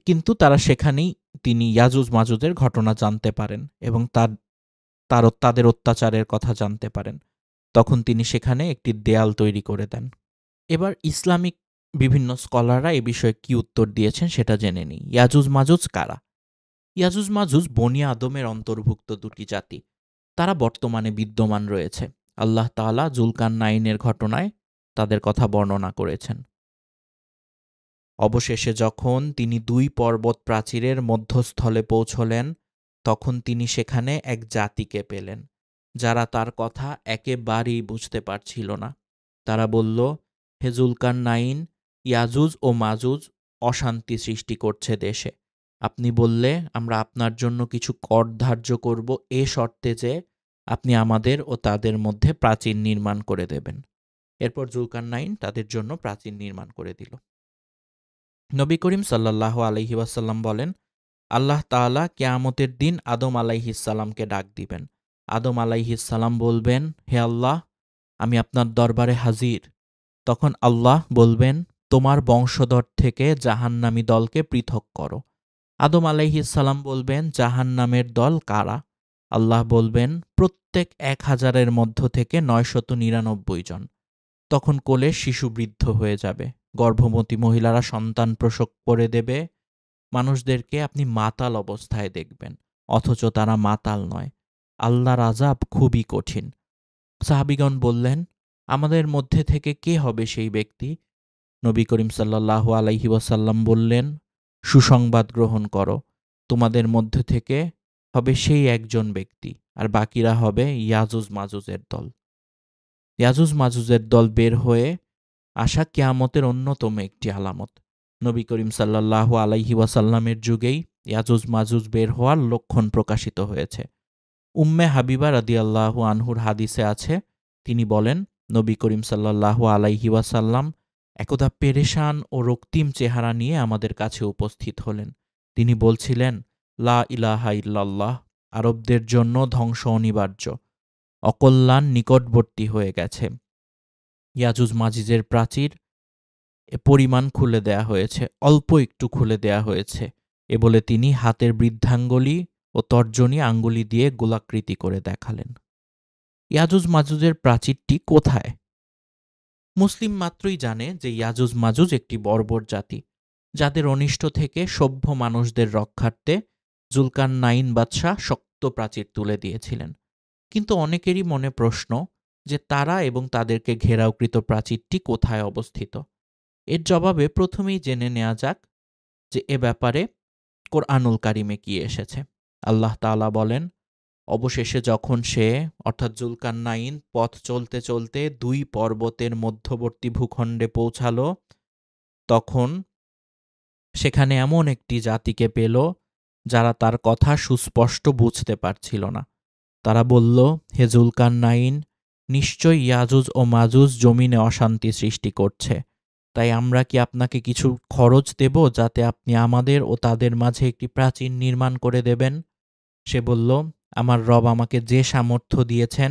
S1: কিন্তু সেখানেই তিনি ইয়াজুজ মাজুজের ঘটনা জানতে পারেন এবং তাদের অত্যাচারের কথা জানতে পারেন। তখন তিনি সেখানে একটি দেয়াল তৈরি করে দেন। এবার ইসলামিক বিভিন্ন স্কলাররা এ বিষয়ে কি উত্তর দিয়েছেন সেটা জেনে নিই। ইয়াজুজ মাজুজ কারা? ইয়াজুজ মাজুজ বনি আদমের অন্তর্ভুক্ত দুটি জাতি। তারা বর্তমানে বিদ্যমান রয়েছে। আল্লাহ তাআলা জুলকারনাইনের ঘটনায় তাদের কথা বর্ণনা করেছেন। অবশেষে যখন তিনি 2 পর্বত প্রাচীরের মধ্যস্থলে পৌঁছলেন, তখন তিনি সেখানে এক জাতিকে পেলেন, যারা তার কথা একেবারেই বুঝতে পারছিল না। তারা বলল, হে জুলকারনাইন, ইয়াজুজ ও মাজুজ অশান্তি সৃষ্টি করছে দেশে। আপনি বললে আমরা আপনার জন্য কিছু কর ধার্য করব, এ শর্তে যে আপনি আমাদের ও তাদের মধ্যে প্রাচীর নির্মাণ করে দেবেন। এরপর জুলকারনাইন তাদের জন্য প্রাচীর নির্মাণ করে দিল। নবী করিম সাল্লাল্লাহু আলাইহি ওয়াসাল্লাম বলেন, আল্লাহ তাআলা কিয়ামতের দিন আদম আলাইহিস সালামকে ডাক দিবেন। আদম আলাইহিস সালাম বলবেন, হে আল্লাহ, আমি আপনার দরবারে হাজির। তখন আল্লাহ বলবেন, তোমার বংশধর থেকে জাহান্নামী দলকে পৃথক করো। আদম আলাইহিস সালাম বলবেন, জাহান্নামের দল কারা? আল্লাহ বলবেন, প্রত্যেক 1000-এর মধ্য থেকে 999 জন। তখন কোলে শিশু বৃদ্ধ হয়ে যাবে, গর্ভবতী মহিলারা সন্তান প্রসব করে দেবে। মানুষদেরকে আপনি মাতাল অবস্থায় দেখবেন, অথচ তারা মাতাল নয়। আল্লাহর আযাব খুবই কঠিন। সাহাবীগণ বললেন, আমাদের মধ্যে থেকে কে হবে সেই ব্যক্তি? নবী করিম সাল্লাল্লাহু আলাইহি ওয়াসাল্লাম বললেন, সুসংবাদ গ্রহণ করো, তোমাদের মধ্য থেকে হবে সেই একজন ব্যক্তি, আর বাকিরা হবে ইয়াজুজ মাজুজের দল। ইয়াজুজ মাজুজের দল বের হয়ে আসা কিয়ামতের অন্যতম একটি আলামত। নবী করিম সাল্লাল্লাহু আলাইহি ওয়াসাল্লামের যুগেই ইয়াজুজ মাজুজ বের হওয়ার লক্ষণ প্রকাশিত হয়েছে। উম্মে হাবিবা রাদিয়াল্লাহু আনহুর হাদিসে আছে, তিনি বলেন, নবী করিম সাল্লাল্লাহু আলাইহি ওয়াসাল্লাম একদা পেরেশান ও রক্তিম চেহারা নিয়ে আমাদের কাছে উপস্থিত হলেন। তিনি বলছিলেন, লা ইলাহা ইল্লাল্লাহ, আরবদের জন্য ধ্বংস অনিবার্য, অকল্যাণ নিকটবর্তী হয়ে গেছে। ইয়াজুজ মাজুজের প্রাচীর পরিমাণ খুলে দেয়া হয়েছে, অল্প একটু খুলে দেয়া হয়েছে। এ বলে তিনি হাতের বৃদ্ধাঙ্গুলি ও তর্জনী আঙ্গুলি দিয়ে গোলাকৃতি করে দেখালেন। ইয়াজুজ মাজুজের প্রাচীরটি কোথায়? মুসলিম মাত্রই জানে যে ইয়াজুজ মাজুজ একটি বর্বর জাতি, যাদের অনিষ্ট থেকে সভ্য মানুষদের রক্ষার্থে জুলকারনাইন বাদশাহ শক্ত প্রাচীর তুলে দিয়েছিলেন। কিন্তু অনেকেরই মনে প্রশ্ন যে তারা এবং তাদেরকে ঘেরাওকৃত প্রাচীরটি কোথায় অবস্থিত। এর জবাবে প্রথমেই জেনে নেওয়া যাক যে এ ব্যাপারে কোরআনুল কারিমে কি এসেছে। আল্লাহ তাআলা বলেন, অবশেষে যখন সে অর্থাৎ জুলকারনাইন পথ চলতে চলতে 2 পর্বতের মধ্যবর্তী ভূখণ্ডে পৌঁছাল, তখন সেখানে এমন একটি জাতিকে পেল যারা তার কথা সুস্পষ্ট বুঝতে পারছিল না। তারা বলল, হে জুলকারনাইন, নিশ্চয় ইয়াজুজ ও মাজুজ জমিনে অশান্তি সৃষ্টি করছে, তাই আমরা কি আপনাকে কিছু খরচ দেব যাতে আপনি আমাদের ও তাদের মাঝে একটি প্রাচীর নির্মাণ করে দেবেন? সে বলল, আমার রব আমাকে যে সামর্থ্য দিয়েছেন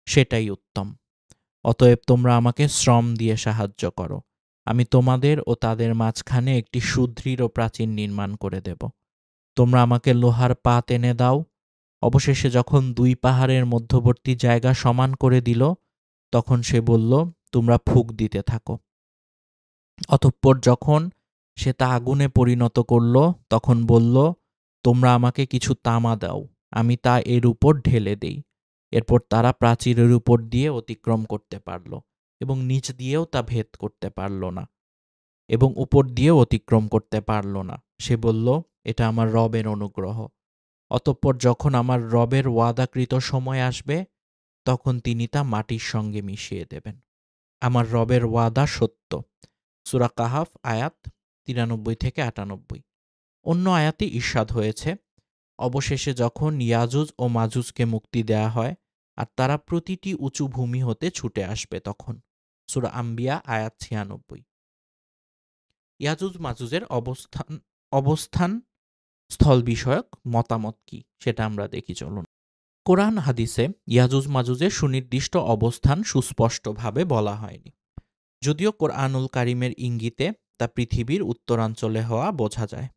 S1: সেটাই উত্তম। অতএব তোমরা আমাকে শ্রম দিয়ে সাহায্য করো, আমি তোমাদের ও তাদের মাঝখানে একটি সুদৃঢ় প্রাচীর নির্মাণ করে দেব। তোমরা আমাকে লোহার পাত এনে দাও। অবশেষে যখন 2 পাহাড়ের মধ্যবর্তী জায়গা সমান করে দিল, তখন সে বলল, তোমরা ফুঁক দিতে থাকো। অতঃপর যখন সে তা আগুনে পরিণত করল, তখন বলল, তোমরা আমাকে কিছু তামা দাও, আমি তা এর উপর ঢেলে দেই। এরপর তারা প্রাচীরের উপর দিয়ে অতিক্রম করতে পারল এবং নিচ দিয়েও তা ভেদ করতে পারল না এবং উপর দিয়েও অতিক্রম করতে পারল না। সে বলল, এটা আমার রবের অনুগ্রহ। অতঃপর যখন আমার রবের ওয়াদাকৃত সময় আসবে, তখন তিনি তা মাটির সঙ্গে মিশিয়ে দেবেন। আমার রবের ওয়াদা সত্য। সূরা কাহাফ আয়াত 93-98। অন্য আয়াতে ইরশাদ হয়েছে, অবশেষে যখন ইয়াজুজ ও মাজুজকে মুক্তি দেয়া হয় আর তারা প্রতিটি উঁচু ভূমি হতে ছুটে আসবে, তখন। সূরা আম্বিয়া আয়াত 96। ইয়াজুজ মাজুজের অবস্থান স্থল বিষয়ক মতামত কি সেটা আমরা দেখি চলুন। কোরআন হাদিসে ইয়াজুজ মাজুজের সুনির্দিষ্ট অবস্থান সুস্পষ্টভাবে বলা হয়নি, যদিও কোরআনুল কারিমের ইঙ্গিতে তা পৃথিবীর উত্তরাঞ্চলে হওয়া বোঝা যায়।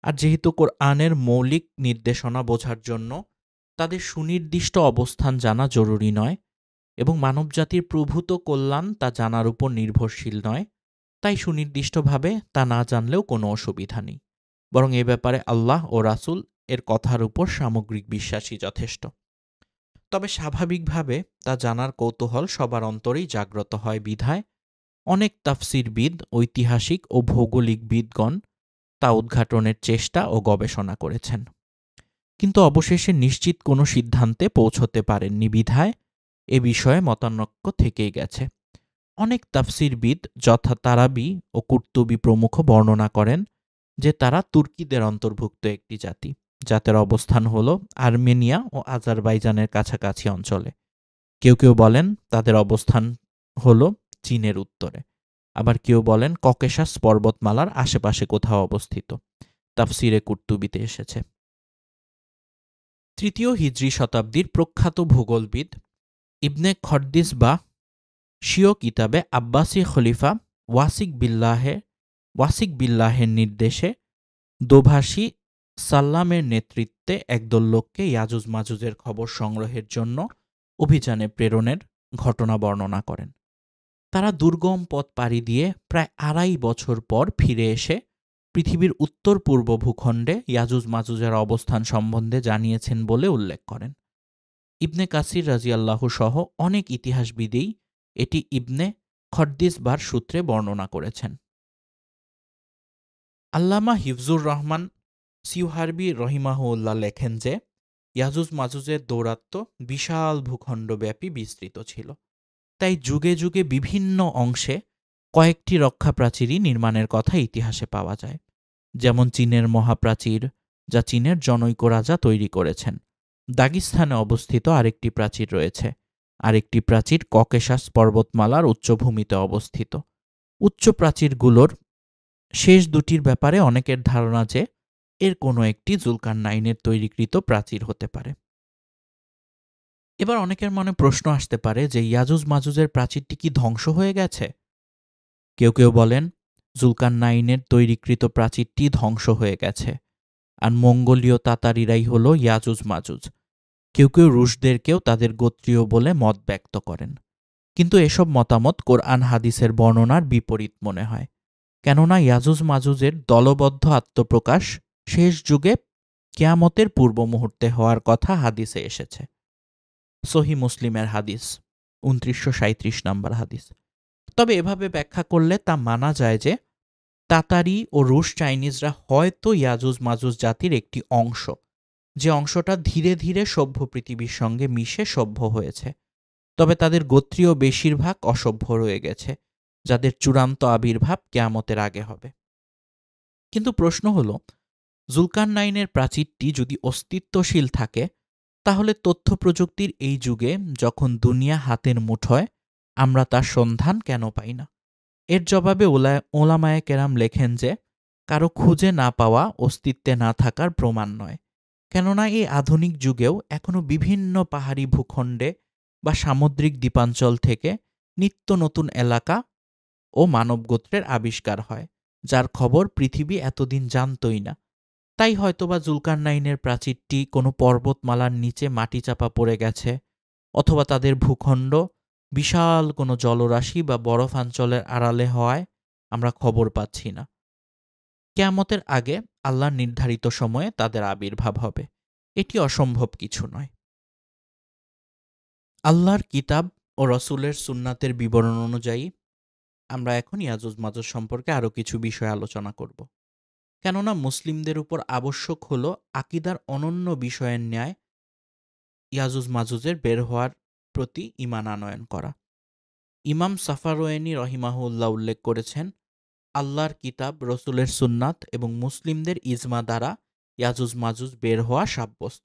S1: আর যেহেতু কোরআনের মৌলিক নির্দেশনা বোঝার জন্য তাদের সুনির্দিষ্ট অবস্থান জানা জরুরি নয় এবং মানবজাতির প্রভূত কল্যাণ তা জানার উপর নির্ভরশীল নয়, তাই সুনির্দিষ্টভাবে তা না জানলেও কোনো অসুবিধা নেই, বরং এ ব্যাপারে আল্লাহ ও রাসূল এর কথার উপর সামগ্রিক বিশ্বাসই যথেষ্ট। তবে স্বাভাবিকভাবে তা জানার কৌতূহল সবার অন্তরেই জাগ্রত হয় বিধায় অনেক তাফসিরবিদ, ঐতিহাসিক ও ভৌগোলিকবিদগণ তা উদ্ঘাটনের চেষ্টা ও গবেষণা করেছেন, কিন্তু অবশেষে নিশ্চিত কোনো সিদ্ধান্তে পৌঁছতে পারেননি বিধায় এ বিষয়ে মতানৈক্য থেকেই গেছে। অনেক তাফসিরবিদ যথা তারাবি ও কুর্তুবী প্রমুখ বর্ণনা করেন যে তারা তুর্কিদের অন্তর্ভুক্ত একটি জাতি, যাদের অবস্থান হল আর্মেনিয়া ও আজারবাইজানের কাছাকাছি অঞ্চলে। কেউ কেউ বলেন তাদের অবস্থান হল চীনের উত্তরে, আবার কেউ বলেন ককেশাস পর্বতমালার আশেপাশে কোথাও অবস্থিত। তাফসিরে কুর্তুবীতে এসেছে। ৩য় হিজরি শতাব্দীর প্রখ্যাত ভূগোলবিদ ইবনে খর্দিস বা স্বীয় কিতাবে আব্বাসী খলিফা ওয়াসিক বিল্লাহের নির্দেশে দোভাষী সাল্লামের নেতৃত্বে একদল লোককে ইয়াজুজ মাজুজের খবর সংগ্রহের জন্য অভিযানে প্রেরণের ঘটনা বর্ণনা করেন। তারা দুর্গম পথ পাড়ি দিয়ে প্রায় ২.৫ বছর পর ফিরে এসে পৃথিবীর উত্তর পূর্ব ভূখণ্ডে ইয়াজুজ মাজুজের অবস্থান সম্বন্ধে জানিয়েছেন বলে উল্লেখ করেন। ইবনে কাসির রাজিয়াল্লাহু সহ অনেক ইতিহাসবিদেই এটি ইবনে খর্দিসবার সূত্রে বর্ণনা করেছেন। আল্লামা হিফজুর রহমান সিউহারবি রহিমাহুল্লাহ লেখেন যে ইয়াজুজ মাজুজের দৌরাত্ম্য বিশাল ভূখণ্ডব্যাপী বিস্তৃত ছিল, তাই যুগে যুগে বিভিন্ন অংশে কয়েকটি রক্ষাপ্রাচীরই নির্মাণের কথা ইতিহাসে পাওয়া যায়, যেমন চীনের মহাপ্রাচীর, যা চীনের জনৈক রাজা তৈরি করেছেন। দাগিস্তানে অবস্থিত আরেকটি প্রাচীর রয়েছে। আরেকটি প্রাচীর ককেশাস পর্বতমালার উচ্চভূমিতে অবস্থিত। উচ্চ প্রাচীরগুলোর শেষ দুটির ব্যাপারে অনেকের ধারণা যে এর কোনো একটি জুলকারনাইনের তৈরিকৃত প্রাচীর হতে পারে। এবার অনেকের মনে প্রশ্ন আসতে পারে যে ইয়াজুজ মাজুজের প্রাচীরটি কি ধ্বংস হয়ে গেছে? কেউ কেউ বলেন জুলকারনাইনের তৈরিকৃত প্রাচীরটি ধ্বংস হয়ে গেছে, আর মঙ্গোলীয় তাতারিরাই হল ইয়াজুজ মাজুজ। কেউ কেউ রুশদেরকেও তাদের গোত্রীয় বলে মত ব্যক্ত করেন, কিন্তু এসব মতামত কোরআন হাদিসের বর্ণনার বিপরীত মনে হয়, কেননা ইয়াজুজ মাজুজের দলবদ্ধ আত্মপ্রকাশ শেষ যুগে কিয়ামতের পূর্ব মুহূর্তে হওয়ার কথা হাদিসে এসেছে। সহিহ মুসলিমের হাদিস ২৯৩৭ নম্বর হাদিস। তবে এভাবে ব্যাখ্যা করলে তা মানা যায় যে তাতারি ও রুশ চাইনিজরা হয়তো ইয়াজুজ মাজুজ জাতির একটি অংশ, যে অংশটা ধীরে ধীরে সভ্য পৃথিবীর সঙ্গে মিশে সভ্য হয়েছে। তবে তাদের গোত্রীয় বেশিরভাগ অসভ্য রয়ে গেছে, যাদের চূড়ান্ত আবির্ভাব কিয়ামতের আগে হবে। কিন্তু প্রশ্ন হল, জুলকারনাইনের প্রাচীরটি যদি অস্তিত্বশীল থাকে, তাহলে তথ্য প্রযুক্তির এই যুগে যখন দুনিয়া হাতের মুঠোয়, আমরা তার সন্ধান কেন পাই না? এর জবাবে ওলামায়ে কেরাম লেখেন যে কারো খুঁজে না পাওয়া অস্তিত্বে না থাকার প্রমাণ নয়, কেননা এই আধুনিক যুগেও এখনও বিভিন্ন পাহাড়ি ভূখণ্ডে বা সামুদ্রিক দ্বীপাঞ্চল থেকে নিত্য নতুন এলাকা ও মানবগোত্রের আবিষ্কার হয়, যার খবর পৃথিবী এতদিন জানতই না। তাই হয়তোবা জুলকারনাইনের প্রাচীরটি কোনো পর্বতমালার নিচে মাটি চাপা পড়ে গেছে, অথবা তাদের ভূখণ্ড বিশাল কোনো জলরাশি বা বরফাঞ্চলের আড়ালে হওয়ায় আমরা খবর পাচ্ছি না। কিয়ামতের আগে আল্লাহর নির্ধারিত সময়ে তাদের আবির্ভাব হবে, এটি অসম্ভব কিছু নয়। আল্লাহর কিতাব ও রসুলের সুন্নাতের বিবরণ অনুযায়ী আমরা এখন ইয়াজুজ মাজুজ সম্পর্কে আরও কিছু বিষয় আলোচনা করব, কেননা মুসলিমদের উপর আবশ্যক হল আকিদার অনন্য বিষয়ের ন্যায় ইয়াজুজ মাজুজের বের হওয়ার প্রতি ঈমান আনয়ন করা। ইমাম সাফারওয়ানি রহিমাহুল্লাহ উল্লেখ করেছেন, আল্লাহর কিতাব, রসুলের সুন্নাত এবং মুসলিমদের ইজমা দ্বারা ইয়াজুজ মাজুজ বের হওয়া সাব্যস্ত।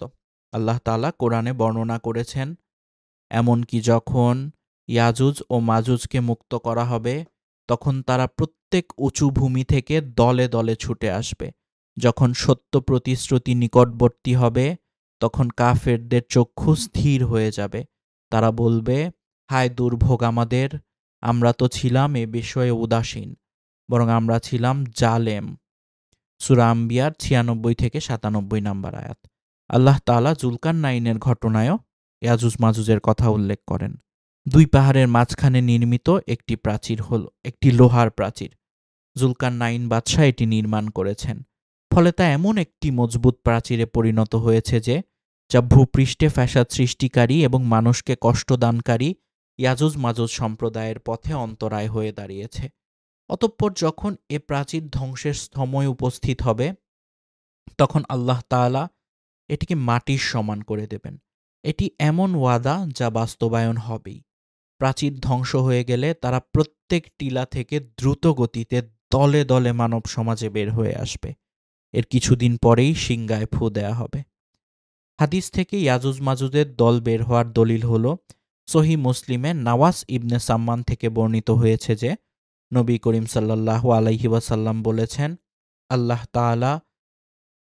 S1: আল্লাহ তাআলা কোরআনে বর্ণনা করেছেন, এমনকি যখন ইয়াজুজ ও মাজুজকে মুক্ত করা হবে, তখন তারা প্রত্যেক উঁচু ভূমি থেকে দলে দলে ছুটে আসবে, যখন সত্য প্রতিশ্রুতি নিকটবর্তী হবে তখন কাফেরদের চক্ষু স্থির হয়ে যাবে। তারা বলবে, হায় দুর্ভোগ আমাদের, আমরা তো ছিলাম এ বিষয়ে উদাসীন, বরং আমরা ছিলাম জালেম। সূরা আম্বিয়ার ৯৬ থেকে ৯৭ নম্বর আয়াত। আল্লাহ তাআলা জুলকারনাইনের ঘটনায়ও ইয়াজুজ মাজুজের কথা উল্লেখ করেন। দুই পাহাড়ের মাঝখানে নির্মিত একটি প্রাচীর হল একটি লোহার প্রাচীর। জুলকারনাইন বাদশাহ এটি নির্মাণ করেছেন। ফলে তা এমন একটি মজবুত প্রাচীরে পরিণত হয়েছে যে যা ভূপৃষ্ঠে ফ্যাসাদ সৃষ্টিকারী এবং মানুষকে কষ্টদানকারী ইয়াজুজ মাজুজ সম্প্রদায়ের পথে অন্তরায় হয়ে দাঁড়িয়েছে। অতঃপর যখন এ প্রাচীর ধ্বংসের সময় উপস্থিত হবে তখন আল্লাহ তাআলা এটিকে মাটির সমান করে দেবেন। এটি এমন ওয়াদা যা বাস্তবায়ন হবেই। প্রাচীর ধ্বংস হয়ে গেলে তারা প্রত্যেক টিলা থেকে দ্রুত গতিতে দলে দলে মানব সমাজে বের হয়ে আসবে। এর কিছুদিন পরেই সিংগায় ফু দেয়া হবে। হাদিস থেকে ইয়াজুজ মাজুজের দল বের হওয়ার দলিল হল সহিহ মুসলিমে নাওয়াস ইবনে সাম্মান থেকে বর্ণিত হয়েছে যে নবী করিম সাল্লাল্লাহু আলাইহি ওয়াসাল্লাম বলেছেন, আল্লাহ তাআলা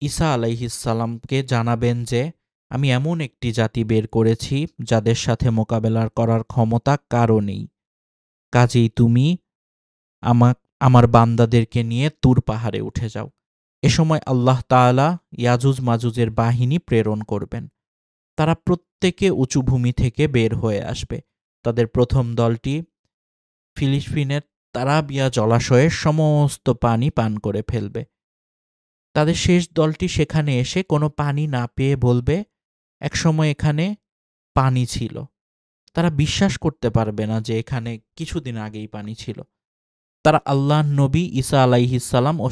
S1: ঈসা আলাইহিসসালামকে জানাবেন যে আমি এমন একটি জাতি বের করেছি যাদের সাথে মোকাবেলা করার ক্ষমতা কারও নেই। কাজেই তুমি আমার বান্দাদেরকে নিয়ে তুর পাহাড়ে উঠে যাও। এ সময় আল্লাহ তাআলা ইয়াজুজ মাজুজের বাহিনী প্রেরণ করবেন। তারা প্রত্যেকে উঁচু ভূমি থেকে বের হয়ে আসবে। তাদের প্রথম দলটি ফিলিস্তিনের তারাবিয়া জলাশয়ের সমস্ত পানি পান করে ফেলবে। তাদের শেষ দলটি সেখানে এসে কোনো পানি না পেয়ে বলবে, একসময় এখানে পানি ছিল। তারা বিশ্বাস করতে পারবে না যে এখানে কিছুদিন আগেই পানি ছিল। তারা আল্লাহর নবী ঈসা আলাইহিসসালাম ও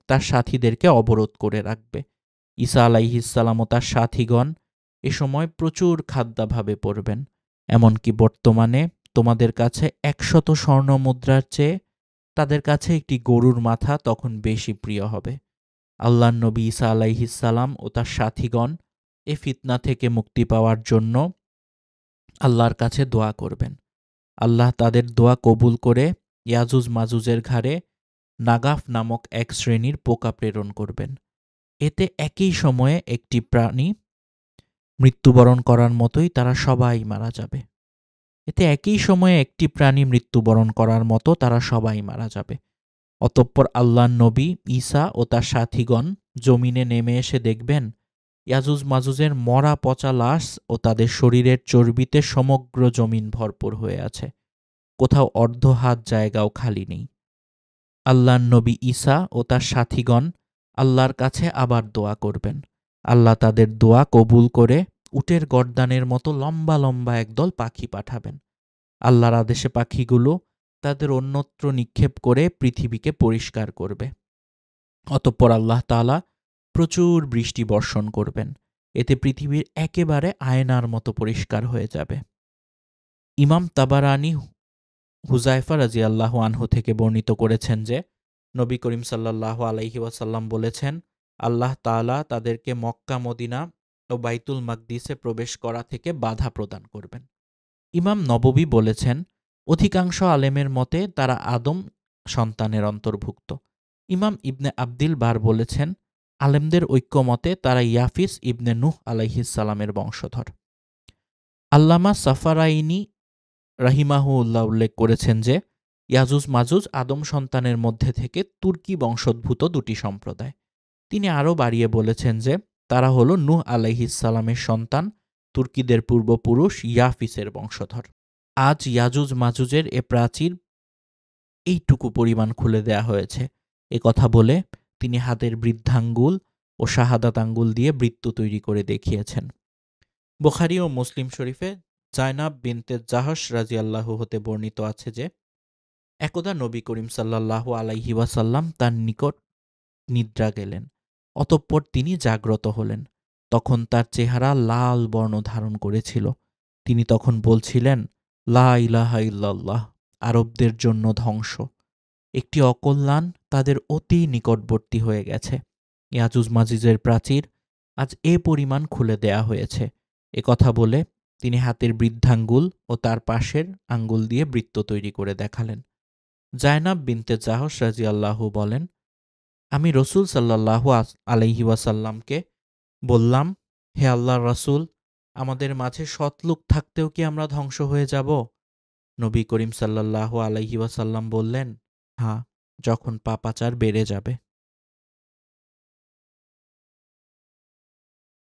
S1: তার সাথীদেরকে অবরোধ করে রাখবে। ঈসা আলাইহিসসালাম ও তার সাথীগণ এ সময় প্রচুর খাদ্যাভাবে পড়বেন। এমনকি বর্তমানে তোমাদের কাছে ১০০ স্বর্ণ মুদ্রার চেয়ে তাদের কাছে একটি গরুর মাথা তখন বেশি প্রিয় হবে। আল্লাহর নবী ঈসা আলাইহিসসালাম ও তার সাথীগণ এ ফিতনা থেকে মুক্তি পাওয়ার জন্য আল্লাহর কাছে দোয়া করবেন। আল্লাহ তাদের দোয়া কবুল করে ইয়াজুজ মাজুজের ঘাড়ে নাগাফ নামক এক শ্রেণীর পোকা প্রেরণ করবেন। এতে একই সময়ে একটি প্রাণী মৃত্যুবরণ করার মতোই তারা সবাই মারা যাবে। অতঃপর আল্লাহর নবী ঈসা ও তার সাথীগণ জমিনে নেমে এসে দেখবেন ইয়াজুজ মাজুজের মরা পচা লাশ ও তাদের শরীরের চর্বিতে সমগ্র জমিন ভরপুর হয়ে আছে। কোথাও অর্ধ হাত জায়গাও খালি নেই। আল্লাহর নবী ঈসা ও তার সাথীগণ আল্লাহর কাছে আবার দোয়া করবেন। আল্লাহ তাদের দোয়া কবুল করে উটের গর্দানের মতো লম্বা লম্বা একদল পাখি পাঠাবেন। আল্লাহর আদেশে পাখিগুলো তাদের অন্যত্র নিক্ষেপ করে পৃথিবীকে পরিষ্কার করবে। অতঃপর আল্লাহ তাআলা প্রচুর বৃষ্টি বর্ষণ করবেন। এতে পৃথিবীর একেবারে আয়নার মতো পরিষ্কার হয়ে যাবে। ইমাম তাবারানী হুযায়ফা রাদিয়াল্লাহু আনহু থেকে বর্ণিত করেছেন যে নবী করিম সাল্লাল্লাহু আলাইহি ওয়াসাল্লাম বলেছেন, আল্লাহ তাআলা তাদেরকে মক্কা মদিনা ও বাইতুল মাকদিসে প্রবেশ করা থেকে বাধা প্রদান করবেন। ইমাম নববী বলেছেন, অধিকাংশ আলেমের মতে তারা আদম সন্তানের অন্তর্ভুক্ত। ইমাম ইবনে আবদিল বার বলেছেন, আলেমদের ঐক্যমতে তারা ইয়াফিস ইবনে নূহ আলাইহিসসালামের বংশধর। আল্লামা সাফারাইনি রাহিমাহুল্লাহ উল্লেখ করেছেন যে ইয়াজুজ মাজুজ আদম সন্তানের মধ্যে থেকে তুর্কি বংশোদ্ভূত দুটি সম্প্রদায়। তিনি আরও বাড়িয়ে বলেছেন যে তারা হল নূহ আলাইহিসসালামের সন্তান, তুর্কিদের পূর্বপুরুষ ইয়াফিসের বংশধর। আজ ইয়াজুজ মাজুজের এ প্রাচীর এইটুকু পরিমাণ খুলে দেয়া হয়েছে। এ কথা বলে তিনি হাতের বৃদ্ধাঙ্গুল ও শাহাদাত আঙ্গুল দিয়ে বৃত্ত তৈরি করে দেখিয়েছেন। বুখারী ও মুসলিম শরীফে জায়নাব বিনতে জাহশ রাদিয়াল্লাহু হতে বর্ণিত আছে যে একদা নবী করিম সাল্লাল্লাহু আলাইহি ওয়াসাল্লাম তার নিকট নিদ্রা গেলেন। অতঃপর তিনি জাগ্রত হলেন। তখন তার চেহারা লাল বর্ণ ধারণ করেছিল। তিনি তখন বলছিলেন, লা ইলাহা ইল্লাল্লাহ, আরবদের জন্য ধ্বংস। একটি অকল্যাণ তাদের অতি নিকটবর্তী হয়ে গেছে। ইয়াজুজ মাজুজের প্রাচীর আজ এ পরিমাণ খুলে দেয়া হয়েছে। এ কথা বলে তিনি হাতের বৃদ্ধাঙ্গুল ও তার পাশের আঙ্গুল দিয়ে বৃত্ত তৈরি করে দেখালেন। জায়নাব বিনতে জাহশ রাদিয়াল্লাহু বলেন, আমি রসুল সাল্লাল্লাহু আলাইহি ওয়াসাল্লামকে বললাম, হে আল্লাহর রাসূল, আমাদের মাঝে সৎ লোক থাকতেও কি আমরা ধ্বংস হয়ে যাব? নবী করিম সাল্লাল্লাহু আলাইহি ওয়াসাল্লাম বললেন, হ্যাঁ, যখন পাপাচার বেড়ে যাবে।